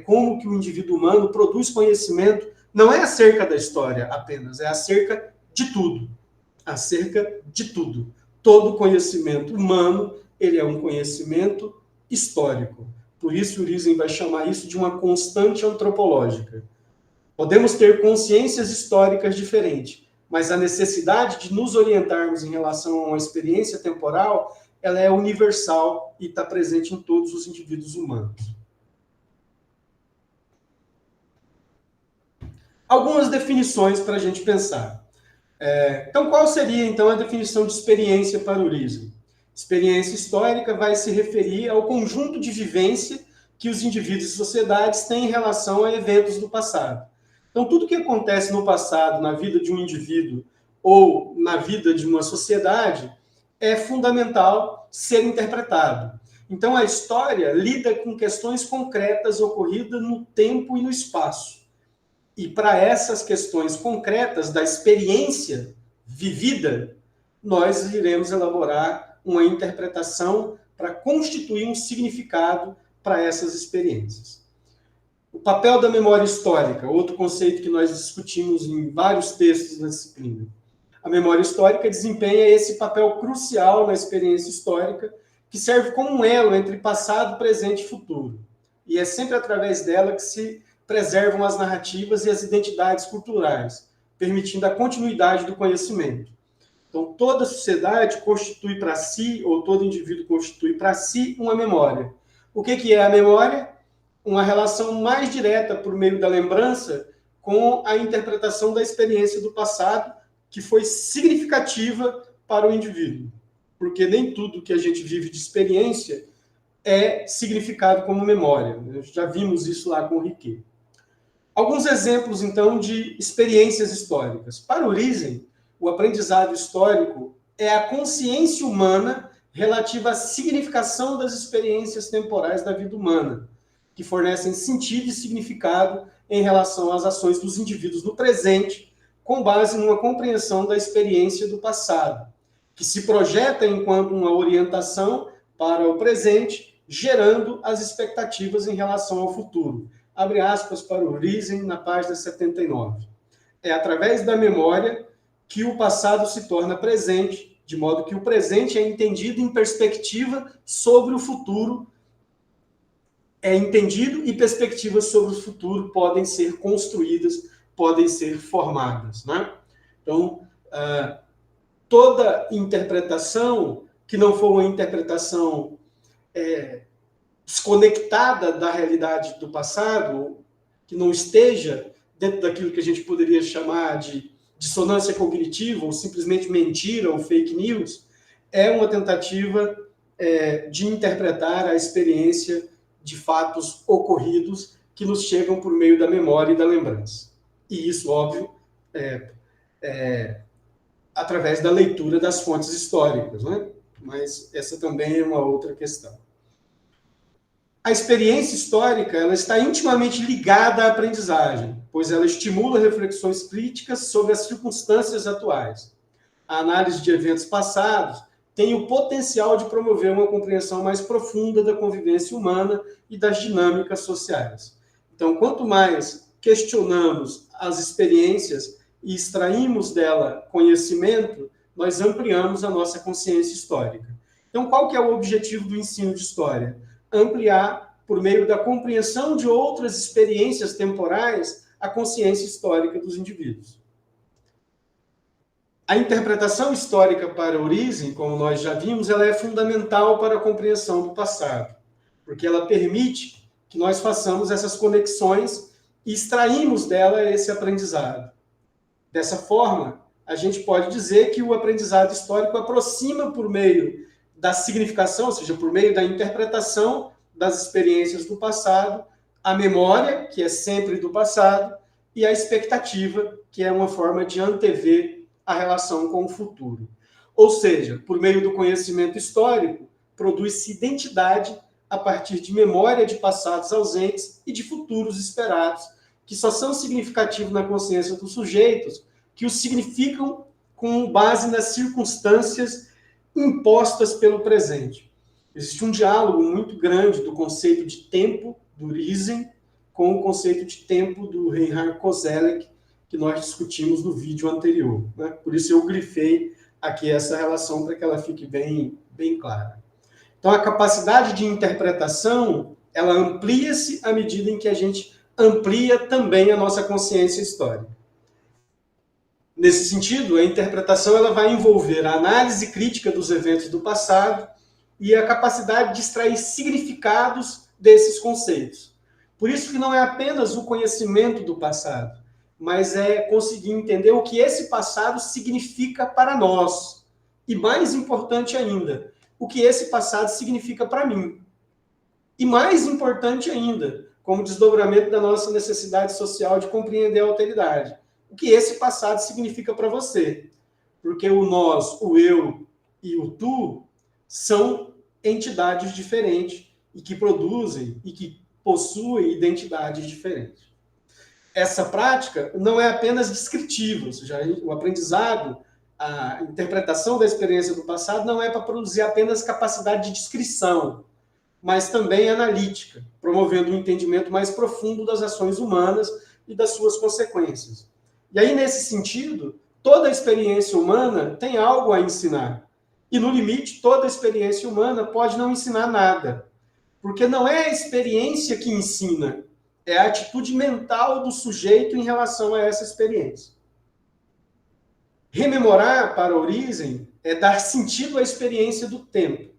como que o indivíduo humano produz conhecimento, não é acerca da história apenas, é acerca de tudo. Acerca de tudo. Todo conhecimento humano, ele é um conhecimento histórico. Por isso, Urizen vai chamar isso de uma constante antropológica. Podemos ter consciências históricas diferentes, mas a necessidade de nos orientarmos em relação a uma experiência temporal, ela é universal e está presente em todos os indivíduos humanos. Algumas definições para a gente pensar. Então, qual seria, então, a definição de experiência para Urizen? Experiência histórica vai se referir ao conjunto de vivência que os indivíduos e sociedades têm em relação a eventos do passado. Então, tudo que acontece no passado, na vida de um indivíduo ou na vida de uma sociedade, é fundamental ser interpretado. Então, a história lida com questões concretas ocorridas no tempo e no espaço. E para essas questões concretas da experiência vivida, nós iremos elaborar uma interpretação para constituir um significado para essas experiências. O papel da memória histórica, outro conceito que nós discutimos em vários textos da disciplina. A memória histórica desempenha esse papel crucial na experiência histórica, que serve como um elo entre passado, presente e futuro. E é sempre através dela que se preservam as narrativas e as identidades culturais, permitindo a continuidade do conhecimento. Então, toda sociedade constitui para si, ou todo indivíduo constitui para si, uma memória. O que é a memória? Uma relação mais direta por meio da lembrança com a interpretação da experiência do passado, que foi significativa para o indivíduo. Porque nem tudo que a gente vive de experiência é significado como memória. Já vimos isso lá com o Riquet. Alguns exemplos, então, de experiências históricas. Para Urizen, o aprendizado histórico é a consciência humana relativa à significação das experiências temporais da vida humana, que fornecem sentido e significado em relação às ações dos indivíduos no presente, com base numa compreensão da experiência do passado, que se projeta enquanto uma orientação para o presente, gerando as expectativas em relação ao futuro. Abre aspas para o Urizen na página 79. É através da memória que o passado se torna presente, de modo que o presente é entendido em perspectiva sobre o futuro, é entendido e perspectivas sobre o futuro podem ser construídas, podem ser formadas, né? Então, toda interpretação que não for uma interpretação desconectada da realidade do passado, que não esteja dentro daquilo que a gente poderia chamar de dissonância cognitiva, ou simplesmente mentira ou fake news, é uma tentativa de interpretar a experiência de fatos ocorridos que nos chegam por meio da memória e da lembrança. E isso, óbvio, através da leitura das fontes históricas, né? Mas essa também é uma outra questão. A experiência histórica ela está intimamente ligada à aprendizagem, pois ela estimula reflexões críticas sobre as circunstâncias atuais. A análise de eventos passados tem o potencial de promover uma compreensão mais profunda da convivência humana e das dinâmicas sociais. Então, quanto mais questionamos as experiências e extraímos dela conhecimento, nós ampliamos a nossa consciência histórica. Então, qual que é o objetivo do ensino de história? Ampliar, por meio da compreensão de outras experiências temporais, a consciência histórica dos indivíduos. A interpretação histórica para Urizen, como nós já vimos, ela é fundamental para a compreensão do passado. porque ela permite que nós façamos essas conexões e extraímos dela esse aprendizado. Dessa forma, a gente pode dizer que o aprendizado histórico aproxima por meio da significação, ou seja, por meio da interpretação das experiências do passado, a memória, que é sempre do passado, e a expectativa, que é uma forma de antever a relação com o futuro. Ou seja, por meio do conhecimento histórico, produz-se identidade a partir de memória de passados ausentes e de futuros esperados, que só são significativos na consciência dos sujeitos, que os significam com base nas circunstâncias impostas pelo presente. Existe um diálogo muito grande do conceito de tempo, do Riesen, com o conceito de tempo do Reinhard Koselleck, que nós discutimos no vídeo anterior, né? Por isso eu grifei aqui essa relação para que ela fique bem clara. Então, a capacidade de interpretação, ela amplia-se à medida em que a gente amplia também a nossa consciência histórica. Nesse sentido, a interpretação ela vai envolver a análise crítica dos eventos do passado e a capacidade de extrair significados desses conceitos. Por isso que não é apenas o conhecimento do passado, mas é conseguir entender o que esse passado significa para nós. E mais importante ainda, o que esse passado significa para mim. E mais importante ainda, como desdobramento da nossa necessidade social de compreender a alteridade, o que esse passado significa para você. Porque o nós, o eu e o tu são entidades diferentes e que produzem e que possuem identidades diferentes. Essa prática não é apenas descritiva, ou seja, o aprendizado, a interpretação da experiência do passado não é para produzir apenas capacidade de descrição, mas também analítica, promovendo um entendimento mais profundo das ações humanas e das suas consequências. E aí, nesse sentido, toda experiência humana tem algo a ensinar. E, no limite, toda experiência humana pode não ensinar nada. Porque não é a experiência que ensina, é a atitude mental do sujeito em relação a essa experiência. Rememorar, para Origen, é dar sentido à experiência do tempo.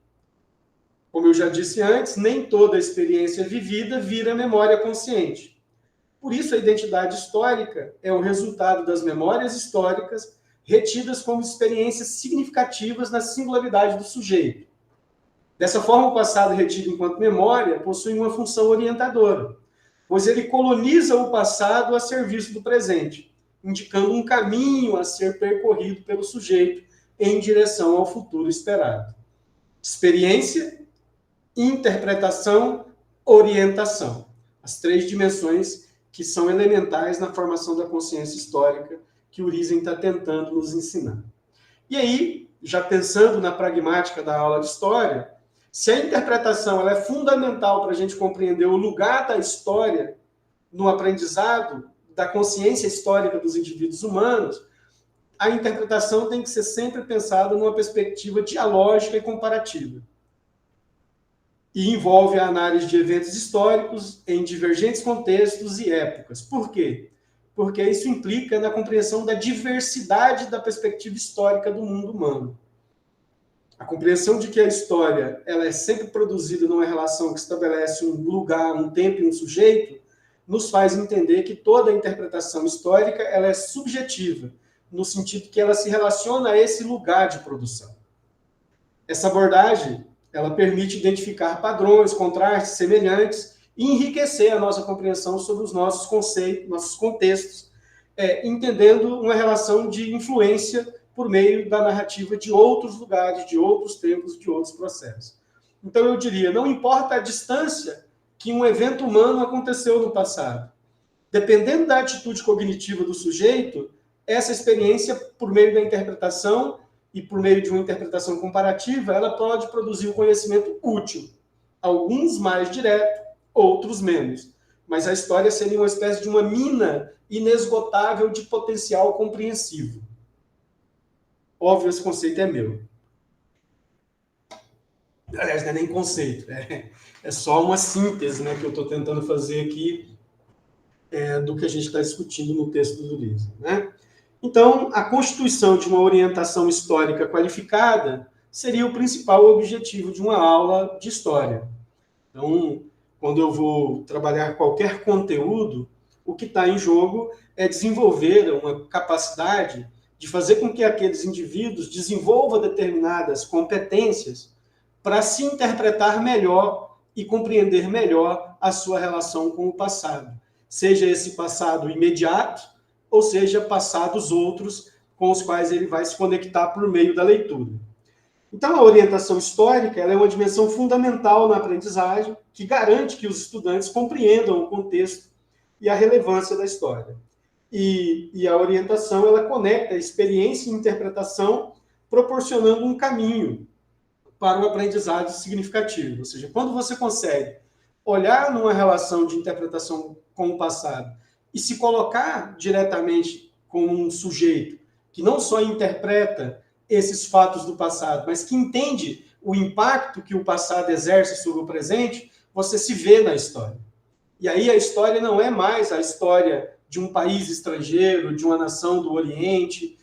Como eu já disse antes, nem toda experiência vivida vira memória consciente. Por isso, a identidade histórica é o resultado das memórias históricas retidas como experiências significativas na singularidade do sujeito. Dessa forma, o passado retido enquanto memória possui uma função orientadora, pois ele coloniza o passado a serviço do presente, indicando um caminho a ser percorrido pelo sujeito em direção ao futuro esperado. Experiência, interpretação, orientação. As três dimensões que são elementais na formação da consciência histórica que o Origen está tentando nos ensinar. E aí, já pensando na pragmática da aula de história, se a interpretação ela é fundamental para a gente compreender o lugar da história no aprendizado da consciência histórica dos indivíduos humanos, a interpretação tem que ser sempre pensada numa perspectiva dialógica e comparativa. E envolve a análise de eventos históricos em divergentes contextos e épocas. Por quê? Porque isso implica na compreensão da diversidade da perspectiva histórica do mundo humano. A compreensão de que a história ela é sempre produzida numa relação que estabelece um lugar, um tempo e um sujeito, nos faz entender que toda a interpretação histórica ela é subjetiva, no sentido que ela se relaciona a esse lugar de produção. Essa abordagem ela permite identificar padrões, contrastes, semelhantes e enriquecer a nossa compreensão sobre os nossos conceitos, nossos contextos, entendendo uma relação de influência por meio da narrativa de outros lugares, de outros tempos, de outros processos. Então, eu diria, não importa a distância que um evento humano aconteceu no passado. Dependendo da atitude cognitiva do sujeito, essa experiência, por meio da interpretação e por meio de uma interpretação comparativa, ela pode produzir um conhecimento útil. Alguns mais direto, outros menos. Mas a história seria uma espécie de uma mina inesgotável de potencial compreensivo. Óbvio, esse conceito é meu. Aliás, não é nem conceito, é só uma síntese, né, que eu estou tentando fazer aqui do que a gente está discutindo no texto do Origen, né? Então, a constituição de uma orientação histórica qualificada seria o principal objetivo de uma aula de história. Então, quando eu vou trabalhar qualquer conteúdo, o que está em jogo é desenvolver uma capacidade de fazer com que aqueles indivíduos desenvolvam determinadas competências para se interpretar melhor e compreender melhor a sua relação com o passado. Seja esse passado imediato, ou seja, passados outros com os quais ele vai se conectar por meio da leitura. Então, a orientação histórica ela é uma dimensão fundamental na aprendizagem, que garante que os estudantes compreendam o contexto e a relevância da história. E a orientação ela conecta a experiência e interpretação, proporcionando um caminho para o aprendizado significativo. Ou seja, quando você consegue olhar numa relação de interpretação com o passado e se colocar diretamente como um sujeito que não só interpreta esses fatos do passado, mas que entende o impacto que o passado exerce sobre o presente, você se vê na história. E aí a história não é mais a história de um país estrangeiro, de uma nação do Oriente,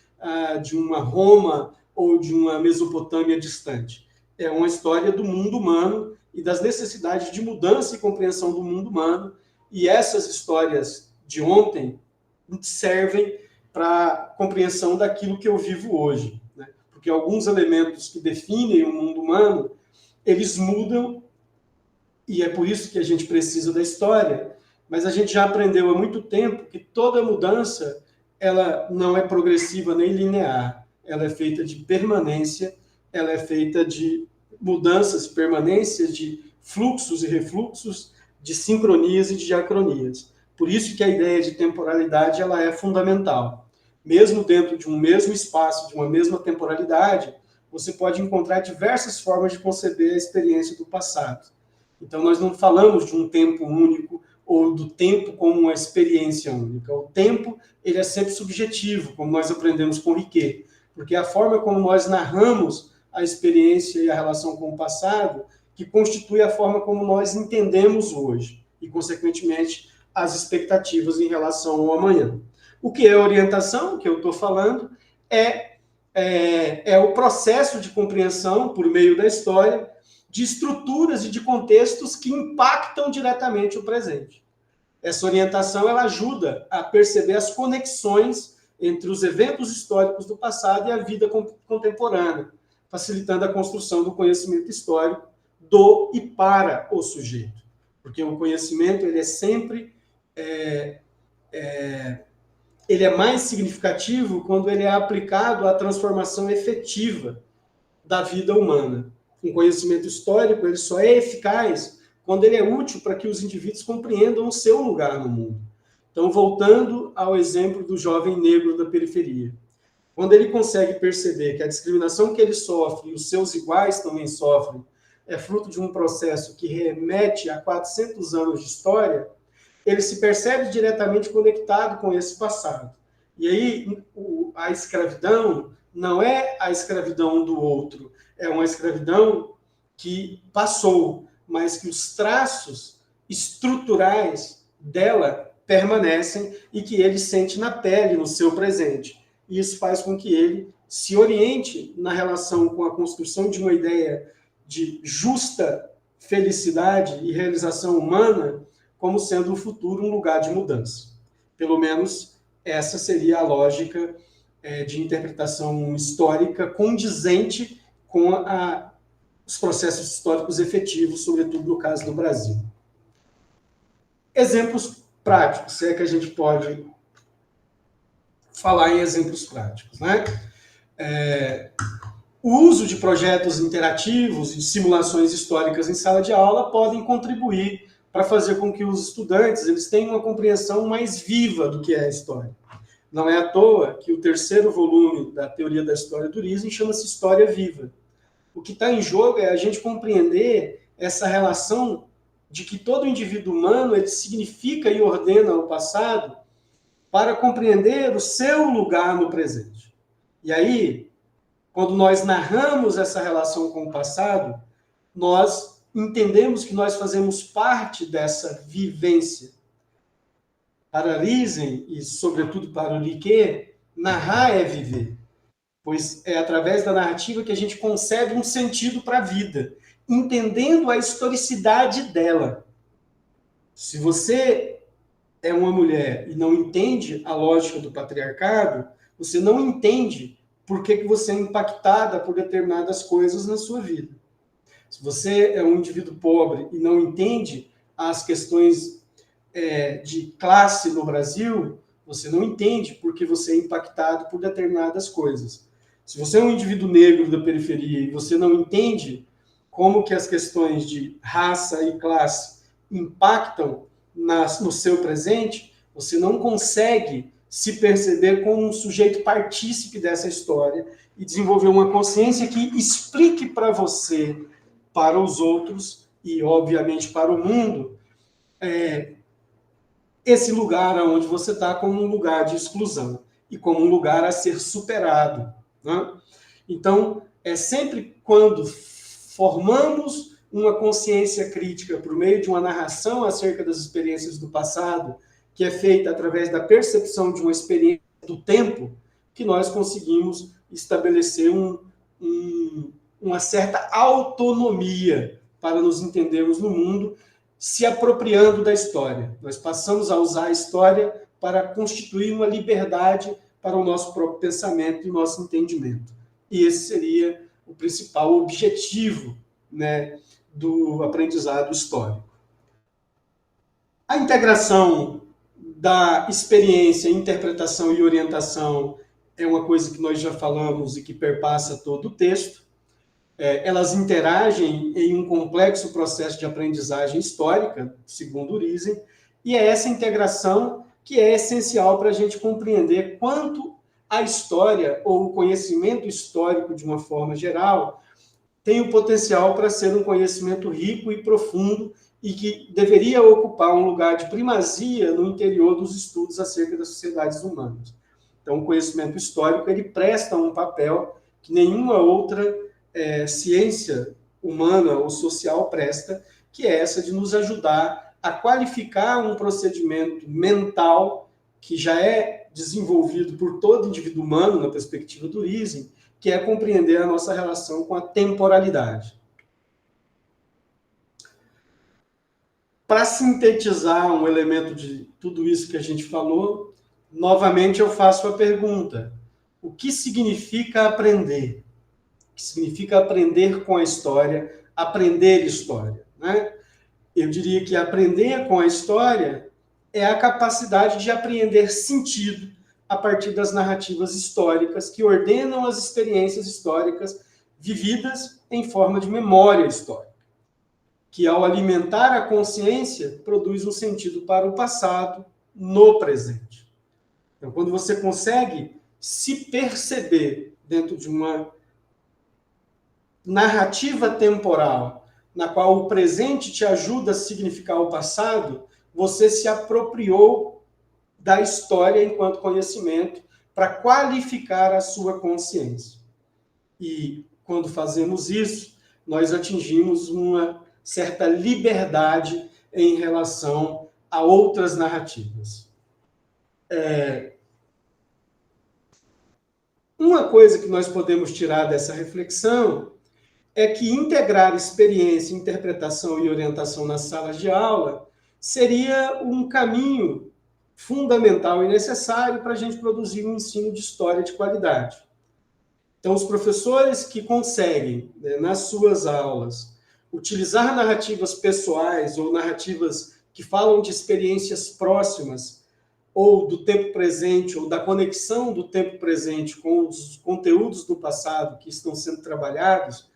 de uma Roma ou de uma Mesopotâmia distante. É uma história do mundo humano e das necessidades de mudança e compreensão do mundo humano. E essas histórias de ontem servem para a compreensão daquilo que eu vivo hoje, né? Porque alguns elementos que definem o mundo humano, eles mudam, e é por isso que a gente precisa da história, mas a gente já aprendeu há muito tempo que toda mudança ela não é progressiva nem linear, ela é feita de permanência, ela é feita de mudanças, permanências, de fluxos e refluxos, de sincronias e de diacronias. Por isso que a ideia de temporalidade ela é fundamental. Mesmo dentro de um mesmo espaço, de uma mesma temporalidade, você pode encontrar diversas formas de conceber a experiência do passado. Então, nós não falamos de um tempo único ou do tempo como uma experiência única. O tempo ele é sempre subjetivo, como nós aprendemos com Riquet, porque é a forma como nós narramos a experiência e a relação com o passado que constitui a forma como nós entendemos hoje e, consequentemente, as expectativas em relação ao amanhã. O que é orientação, que eu estou falando, é o processo de compreensão, por meio da história, de estruturas e de contextos que impactam diretamente o presente. Essa orientação ela ajuda a perceber as conexões entre os eventos históricos do passado e a vida contemporânea, facilitando a construção do conhecimento histórico do e para o sujeito. Porque o conhecimento ele é sempre ele é mais significativo quando ele é aplicado à transformação efetiva da vida humana. Um conhecimento histórico ele só é eficaz quando ele é útil para que os indivíduos compreendam o seu lugar no mundo. Então, voltando ao exemplo do jovem negro da periferia. Quando ele consegue perceber que a discriminação que ele sofre e os seus iguais também sofrem é fruto de um processo que remete a 400 anos de história, ele se percebe diretamente conectado com esse passado. E aí, a escravidão não é a escravidão do outro, é uma escravidão que passou, mas que os traços estruturais dela permanecem e que ele sente na pele, no seu presente. E isso faz com que ele se oriente na relação com a construção de uma ideia de justa felicidade e realização humana como sendo o futuro um lugar de mudança. Pelo menos essa seria a lógica de interpretação histórica condizente com os processos históricos efetivos, sobretudo no caso do Brasil. Exemplos práticos, se é que a gente pode falar em exemplos práticos, né? O uso de projetos interativos e de simulações históricas em sala de aula podem contribuir para fazer com que os estudantes eles tenham uma compreensão mais viva do que é a história. Não é à toa que o terceiro volume da Teoria da História do Riesling chama-se História Viva. O que está em jogo é a gente compreender essa relação de que todo indivíduo humano ele significa e ordena o passado para compreender o seu lugar no presente. E aí, quando nós narramos essa relação com o passado, nós entendemos que nós fazemos parte dessa vivência. Para Riesling, e sobretudo para o Riquet, narrar é viver, pois é através da narrativa que a gente concebe um sentido para a vida, entendendo a historicidade dela. Se você é uma mulher e não entende a lógica do patriarcado, você não entende por que você é impactada por determinadas coisas na sua vida. Se você é um indivíduo pobre e não entende as questões de classe no Brasil, você não entende por que você é impactado por determinadas coisas. Se você é um indivíduo negro da periferia e você não entende como que as questões de raça e classe impactam no seu presente, você não consegue se perceber como um sujeito partícipe dessa história e desenvolver uma consciência que explique para você, para os outros e, obviamente, para o mundo, esse lugar onde você está como um lugar de exclusão e como um lugar a ser superado. Né? Então, é sempre quando formamos uma consciência crítica por meio de uma narração acerca das experiências do passado, que é feita através da percepção de uma experiência do tempo, que nós conseguimos estabelecer uma certa autonomia para nos entendermos no mundo, se apropriando da história. Nós passamos a usar a história para constituir uma liberdade para o nosso próprio pensamento e o nosso entendimento. E esse seria o principal objetivo, né, do aprendizado histórico. A integração da experiência, interpretação e orientação é uma coisa que nós já falamos e que perpassa todo o texto. Elas interagem em um complexo processo de aprendizagem histórica, segundo Urizen, e é essa integração que é essencial para a gente compreender quanto a história, ou o conhecimento histórico de uma forma geral, tem o potencial para ser um conhecimento rico e profundo e que deveria ocupar um lugar de primazia no interior dos estudos acerca das sociedades humanas. Então, o conhecimento histórico ele presta um papel que nenhuma outra ciência humana ou social presta, que é essa de nos ajudar a qualificar um procedimento mental que já é desenvolvido por todo indivíduo humano, na perspectiva do Urizen, que é compreender a nossa relação com a temporalidade. Para sintetizar um elemento de tudo isso que a gente falou, novamente eu faço a pergunta: o que significa aprender? O que significa aprender com a história, aprender história, né? Eu diria que aprender com a história é a capacidade de apreender sentido a partir das narrativas históricas que ordenam as experiências históricas vividas em forma de memória histórica, que ao alimentar a consciência produz um sentido para o passado no presente. Então, quando você consegue se perceber dentro de uma narrativa temporal na qual o presente te ajuda a significar o passado, você se apropriou da história enquanto conhecimento para qualificar a sua consciência. E quando fazemos isso, nós atingimos uma certa liberdade em relação a outras narrativas. Uma coisa que nós podemos tirar dessa reflexão é que integrar experiência, interpretação e orientação nas salas de aula seria um caminho fundamental e necessário para a gente produzir um ensino de história de qualidade. Então, os professores que conseguem, nas suas aulas, utilizar narrativas pessoais ou narrativas que falam de experiências próximas ou do tempo presente, ou da conexão do tempo presente com os conteúdos do passado que estão sendo trabalhados,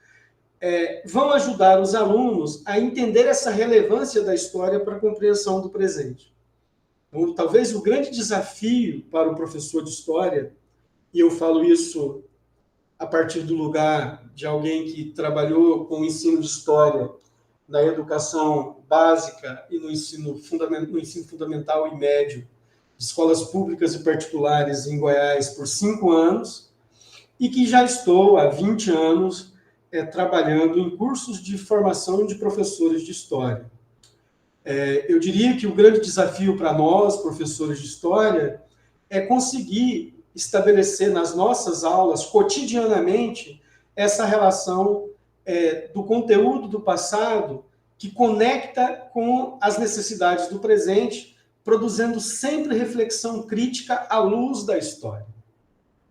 vão ajudar os alunos a entender essa relevância da história para a compreensão do presente. Então, talvez o grande desafio para o professor de história, e eu falo isso a partir do lugar de alguém que trabalhou com o ensino de história na educação básica e no ensino fundamental e médio, de escolas públicas e particulares em Goiás por 5 anos, e que já estou há 20 anos trabalhando em cursos de formação de professores de história. Eu diria que o grande desafio para nós, professores de história, é conseguir estabelecer nas nossas aulas, cotidianamente, essa relação do conteúdo do passado que conecta com as necessidades do presente, produzindo sempre reflexão crítica à luz da história.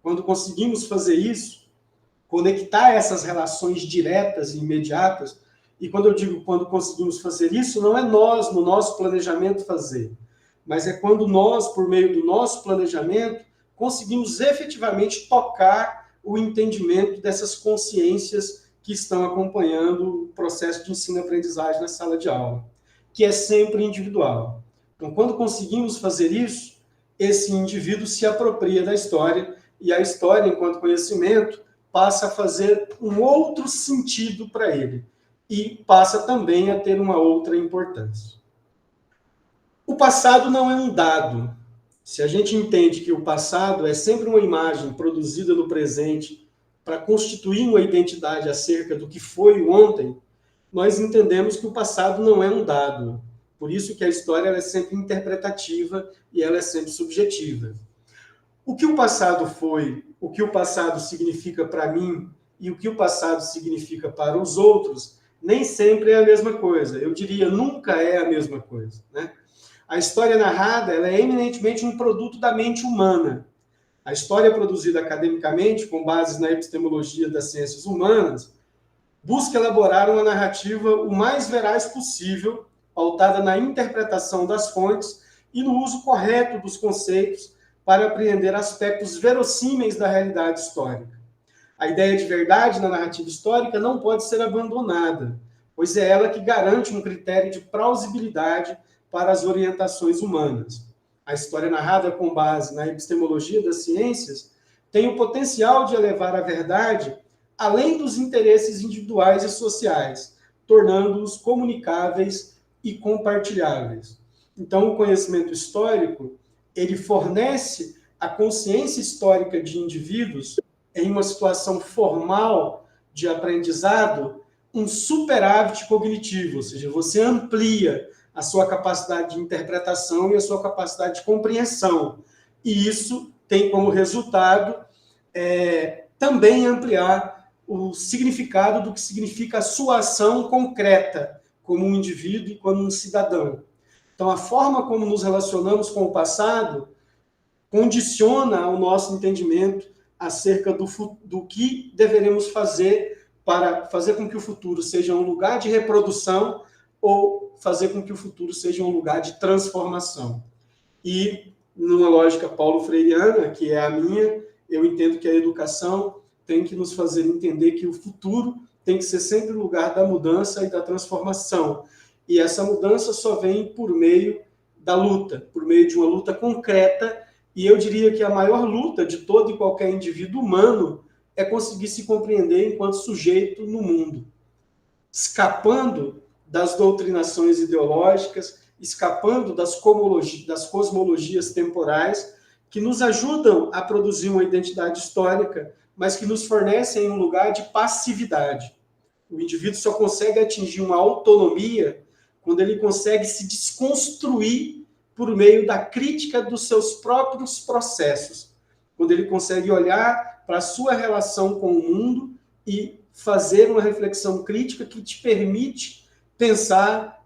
Quando conseguimos fazer isso, conectar essas relações diretas e imediatas, e quando eu digo quando conseguimos fazer isso, não é nós, no nosso planejamento, fazer, mas é quando nós, por meio do nosso planejamento, conseguimos efetivamente tocar o entendimento dessas consciências que estão acompanhando o processo de ensino-aprendizagem na sala de aula, que é sempre individual. Então, quando conseguimos fazer isso, esse indivíduo se apropria da história, e a história, enquanto conhecimento, passa a fazer um outro sentido para ele, e passa também a ter uma outra importância. O passado não é um dado. Se a gente entende que o passado é sempre uma imagem produzida no presente para constituir uma identidade acerca do que foi o ontem, nós entendemos que o passado não é um dado. Por isso que a história ela é sempre interpretativa e ela é sempre subjetiva. O que o passado foi, o que o passado significa para mim e o que o passado significa para os outros, nem sempre é a mesma coisa. Eu diria, nunca é a mesma coisa, né? A história narrada ela é eminentemente um produto da mente humana. A história produzida academicamente, com bases na epistemologia das ciências humanas, busca elaborar uma narrativa o mais veraz possível, pautada na interpretação das fontes e no uso correto dos conceitos para apreender aspectos verossímeis da realidade histórica. A ideia de verdade na narrativa histórica não pode ser abandonada, pois é ela que garante um critério de plausibilidade para as orientações humanas. A história narrada com base na epistemologia das ciências tem o potencial de elevar a verdade além dos interesses individuais e sociais, tornando-os comunicáveis e compartilháveis. Então, o conhecimento histórico, ele fornece a consciência histórica de indivíduos em uma situação formal de aprendizado, um superávit cognitivo, ou seja, você amplia a sua capacidade de interpretação e a sua capacidade de compreensão. E isso tem como resultado também ampliar o significado do que significa a sua ação concreta como um indivíduo e como um cidadão. Então, a forma como nos relacionamos com o passado condiciona o nosso entendimento acerca do que deveremos fazer para fazer com que o futuro seja um lugar de reprodução ou fazer com que o futuro seja um lugar de transformação. E, numa lógica paulo-freireana, que é a minha, eu entendo que a educação tem que nos fazer entender que o futuro tem que ser sempre o lugar da mudança e da transformação. E essa mudança só vem por meio da luta, por meio de uma luta concreta, e eu diria que a maior luta de todo e qualquer indivíduo humano é conseguir se compreender enquanto sujeito no mundo, escapando das doutrinações ideológicas, escapando das cosmologias temporais, que nos ajudam a produzir uma identidade histórica, mas que nos fornecem um lugar de passividade. O indivíduo só consegue atingir uma autonomia quando ele consegue se desconstruir por meio da crítica dos seus próprios processos, quando ele consegue olhar para a sua relação com o mundo e fazer uma reflexão crítica que te permite pensar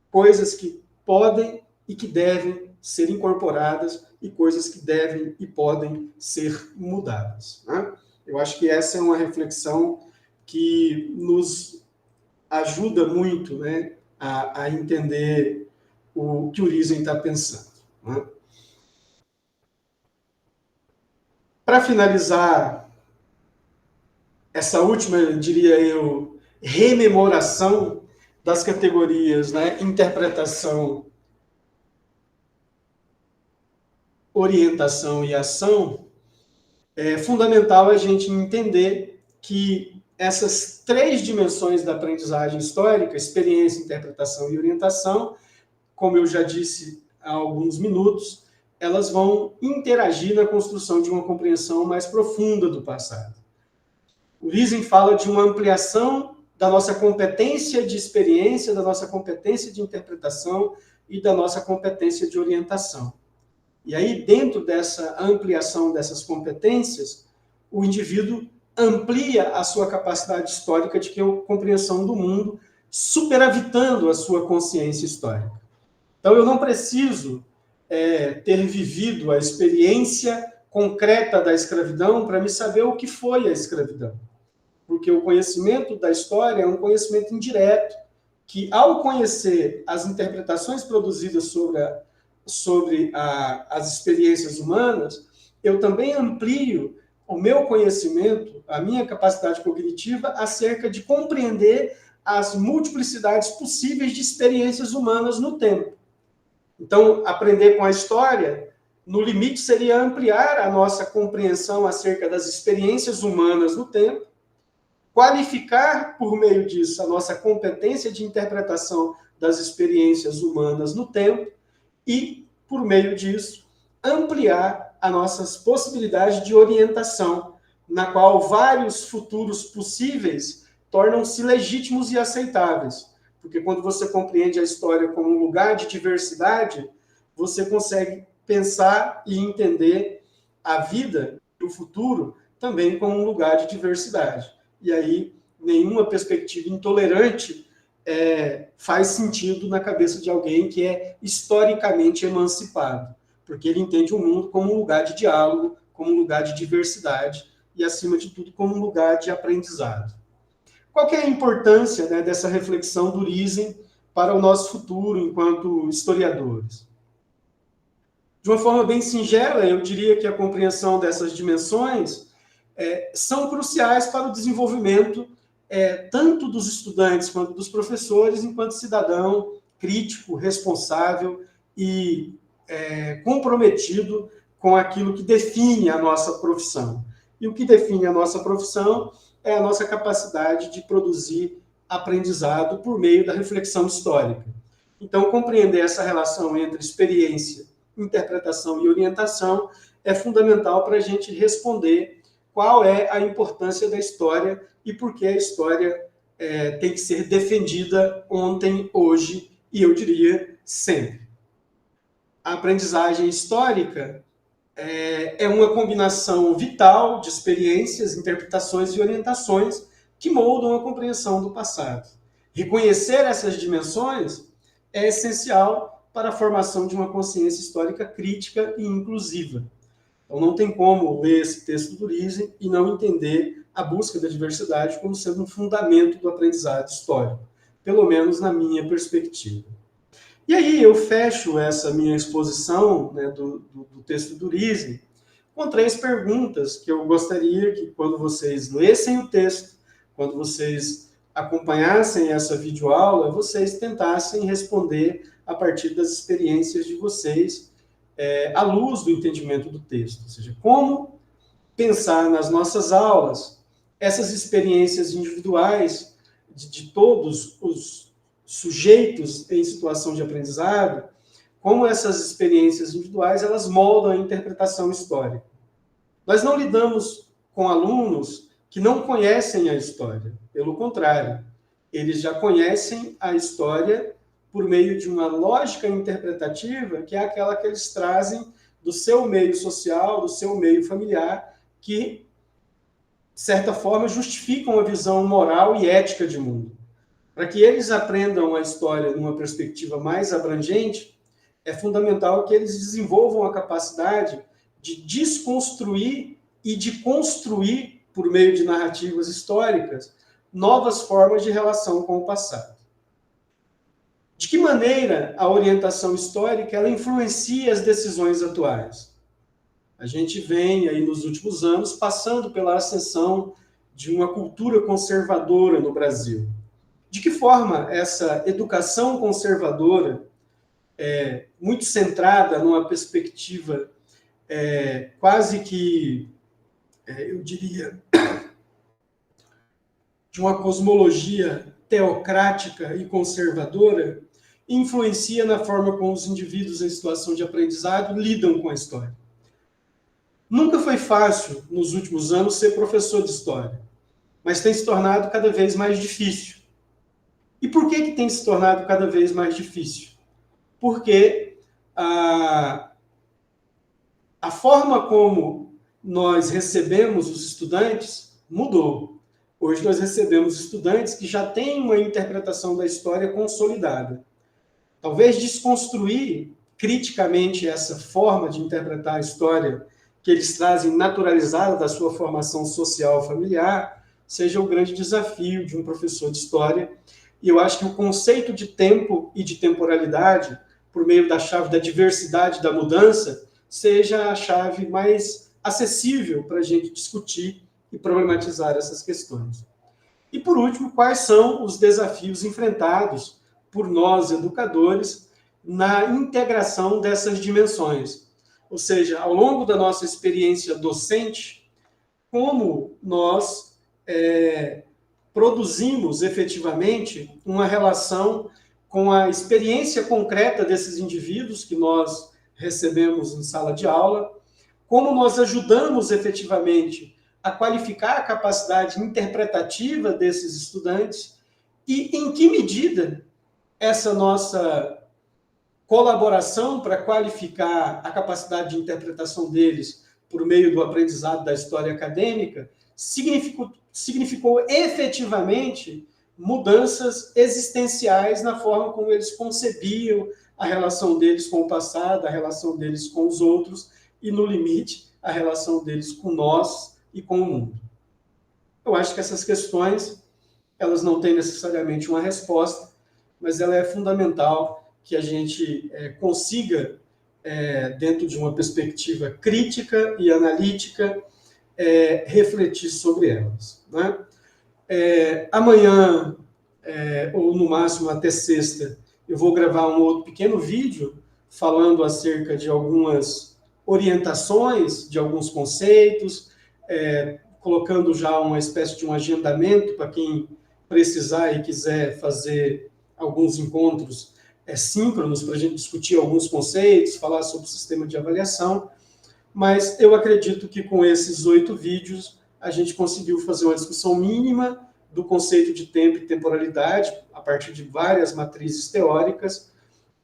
coisas que podem e que devem ser incorporadas e coisas que devem e podem ser mudadas, né? Eu acho que essa é uma reflexão que nos ajuda muito, né, a entender o que o Riesen está pensando, né? Para finalizar essa última, diria eu, rememoração das categorias, né, interpretação, orientação e ação, é fundamental a gente entender que essas três dimensões da aprendizagem histórica, experiência, interpretação e orientação, como eu já disse há alguns minutos, elas vão interagir na construção de uma compreensão mais profunda do passado. O Riesen fala de uma ampliação da nossa competência de experiência, da nossa competência de interpretação e da nossa competência de orientação. E aí, dentro dessa ampliação dessas competências, o indivíduo amplia a sua capacidade histórica de compreensão do mundo, superavitando a sua consciência histórica. Então, eu não preciso ter vivido a experiência concreta da escravidão para me saber o que foi a escravidão. Porque o conhecimento da história é um conhecimento indireto, que, ao conhecer as interpretações produzidas sobre as experiências humanas, eu também amplio o meu conhecimento, a minha capacidade cognitiva, acerca de compreender as multiplicidades possíveis de experiências humanas no tempo. Então, aprender com a história, no limite, seria ampliar a nossa compreensão acerca das experiências humanas no tempo, qualificar, por meio disso, a nossa competência de interpretação das experiências humanas no tempo e, por meio disso, ampliar as nossas possibilidades de orientação, na qual vários futuros possíveis tornam-se legítimos e aceitáveis. Porque quando você compreende a história como um lugar de diversidade, você consegue pensar e entender a vida e o futuro também como um lugar de diversidade. E aí, nenhuma perspectiva intolerante faz sentido na cabeça de alguém que é historicamente emancipado, porque ele entende o mundo como um lugar de diálogo, como um lugar de diversidade e, acima de tudo, como um lugar de aprendizado. Qual que é a importância, né, dessa reflexão do Riesen para o nosso futuro enquanto historiadores? De uma forma bem singela, eu diria que a compreensão dessas dimensões são cruciais para o desenvolvimento tanto dos estudantes quanto dos professores, enquanto cidadão crítico, responsável e comprometido com aquilo que define a nossa profissão. E o que define a nossa profissão é a nossa capacidade de produzir aprendizado por meio da reflexão histórica. Então, compreender essa relação entre experiência, interpretação e orientação é fundamental para a gente responder qual é a importância da história e por que a história tem que ser defendida ontem, hoje e, eu diria, sempre. A aprendizagem histórica é uma combinação vital de experiências, interpretações e orientações que moldam a compreensão do passado. Reconhecer essas dimensões é essencial para a formação de uma consciência histórica crítica e inclusiva. Então, não tem como ler esse texto do Riesen e não entender a busca da diversidade como sendo um fundamento do aprendizado histórico, pelo menos na minha perspectiva. E aí eu fecho essa minha exposição, né, do texto do Riesen com 3 perguntas que eu gostaria que, quando vocês lessem o texto, quando vocês acompanhassem essa videoaula, vocês tentassem responder a partir das experiências de vocês, à luz do entendimento do texto. Ou seja, como pensar nas nossas aulas essas experiências individuais de todos os sujeitos em situação de aprendizado, como essas experiências individuais elas moldam a interpretação histórica. Nós não lidamos com alunos que não conhecem a história. Pelo contrário, eles já conhecem a história por meio de uma lógica interpretativa, que é aquela que eles trazem do seu meio social, do seu meio familiar, que, de certa forma, justificam a visão moral e ética de mundo. Para que eles aprendam a história numa perspectiva mais abrangente, é fundamental que eles desenvolvam a capacidade de desconstruir e de construir, por meio de narrativas históricas, novas formas de relação com o passado. De que maneira a orientação histórica ela influencia as decisões atuais? A gente vem aí nos últimos anos passando pela ascensão de uma cultura conservadora no Brasil. De que forma essa educação conservadora, muito centrada numa perspectiva quase que, eu diria, de uma cosmologia teocrática e conservadora, influencia na forma como os indivíduos em situação de aprendizado lidam com a história. Nunca foi fácil, nos últimos anos, ser professor de história, mas tem se tornado cada vez mais difícil. E por que tem se tornado cada vez mais difícil? Porque a forma como nós recebemos os estudantes mudou. Hoje nós recebemos estudantes que já têm uma interpretação da história consolidada. Talvez desconstruir criticamente essa forma de interpretar a história que eles trazem naturalizada da sua formação social familiar seja o grande desafio de um professor de história. E eu acho que o conceito de tempo e de temporalidade, por meio da chave da diversidade da mudança, seja a chave mais acessível para a gente discutir e problematizar essas questões. E, por último, quais são os desafios enfrentados por nós, educadores, na integração dessas dimensões? Ou seja, ao longo da nossa experiência docente, como nós produzimos efetivamente uma relação com a experiência concreta desses indivíduos que nós recebemos em sala de aula, como nós ajudamos efetivamente a qualificar a capacidade interpretativa desses estudantes e em que medida essa nossa colaboração para qualificar a capacidade de interpretação deles por meio do aprendizado da história acadêmica significou efetivamente mudanças existenciais na forma como eles concebiam a relação deles com o passado, a relação deles com os outros e, no limite, a relação deles com nós e com o mundo. Eu acho que essas questões, elas não têm necessariamente uma resposta, mas ela é fundamental que a gente consiga, dentro de uma perspectiva crítica e analítica, refletir sobre elas. Né? Amanhã, ou no máximo até sexta, eu vou gravar um outro pequeno vídeo falando acerca de algumas orientações, de alguns conceitos, colocando já uma espécie de um agendamento para quem precisar e quiser fazer alguns encontros síncronos para a gente discutir alguns conceitos, falar sobre o sistema de avaliação, mas eu acredito que com esses 8 vídeos a gente conseguiu fazer uma discussão mínima do conceito de tempo e temporalidade, a partir de várias matrizes teóricas,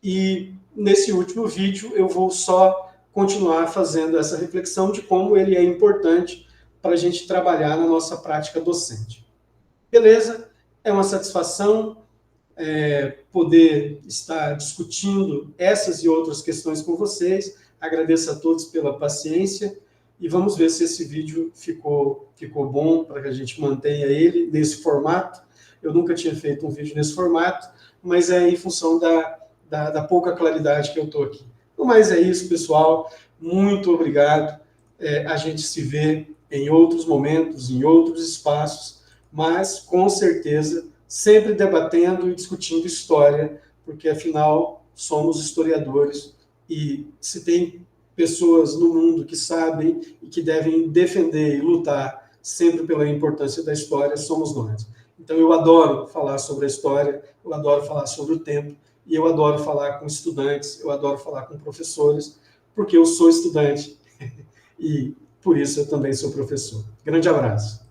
e nesse último vídeo eu vou só continuar fazendo essa reflexão de como ele é importante para a gente trabalhar na nossa prática docente. Beleza? É uma satisfação poder estar discutindo essas e outras questões com vocês. Agradeço a todos pela paciência e vamos ver se esse vídeo ficou bom para que a gente mantenha ele nesse formato. Eu nunca tinha feito um vídeo nesse formato, mas é em função da pouca claridade que eu estou aqui. No mais é isso, pessoal. Muito obrigado. A gente se vê em outros momentos, em outros espaços, mas com certeza sempre debatendo e discutindo história, porque afinal somos historiadores e se tem pessoas no mundo que sabem e que devem defender e lutar sempre pela importância da história, somos nós. Então eu adoro falar sobre a história, eu adoro falar sobre o tempo, e eu adoro falar com estudantes, eu adoro falar com professores, porque eu sou estudante e por isso eu também sou professor. Grande abraço.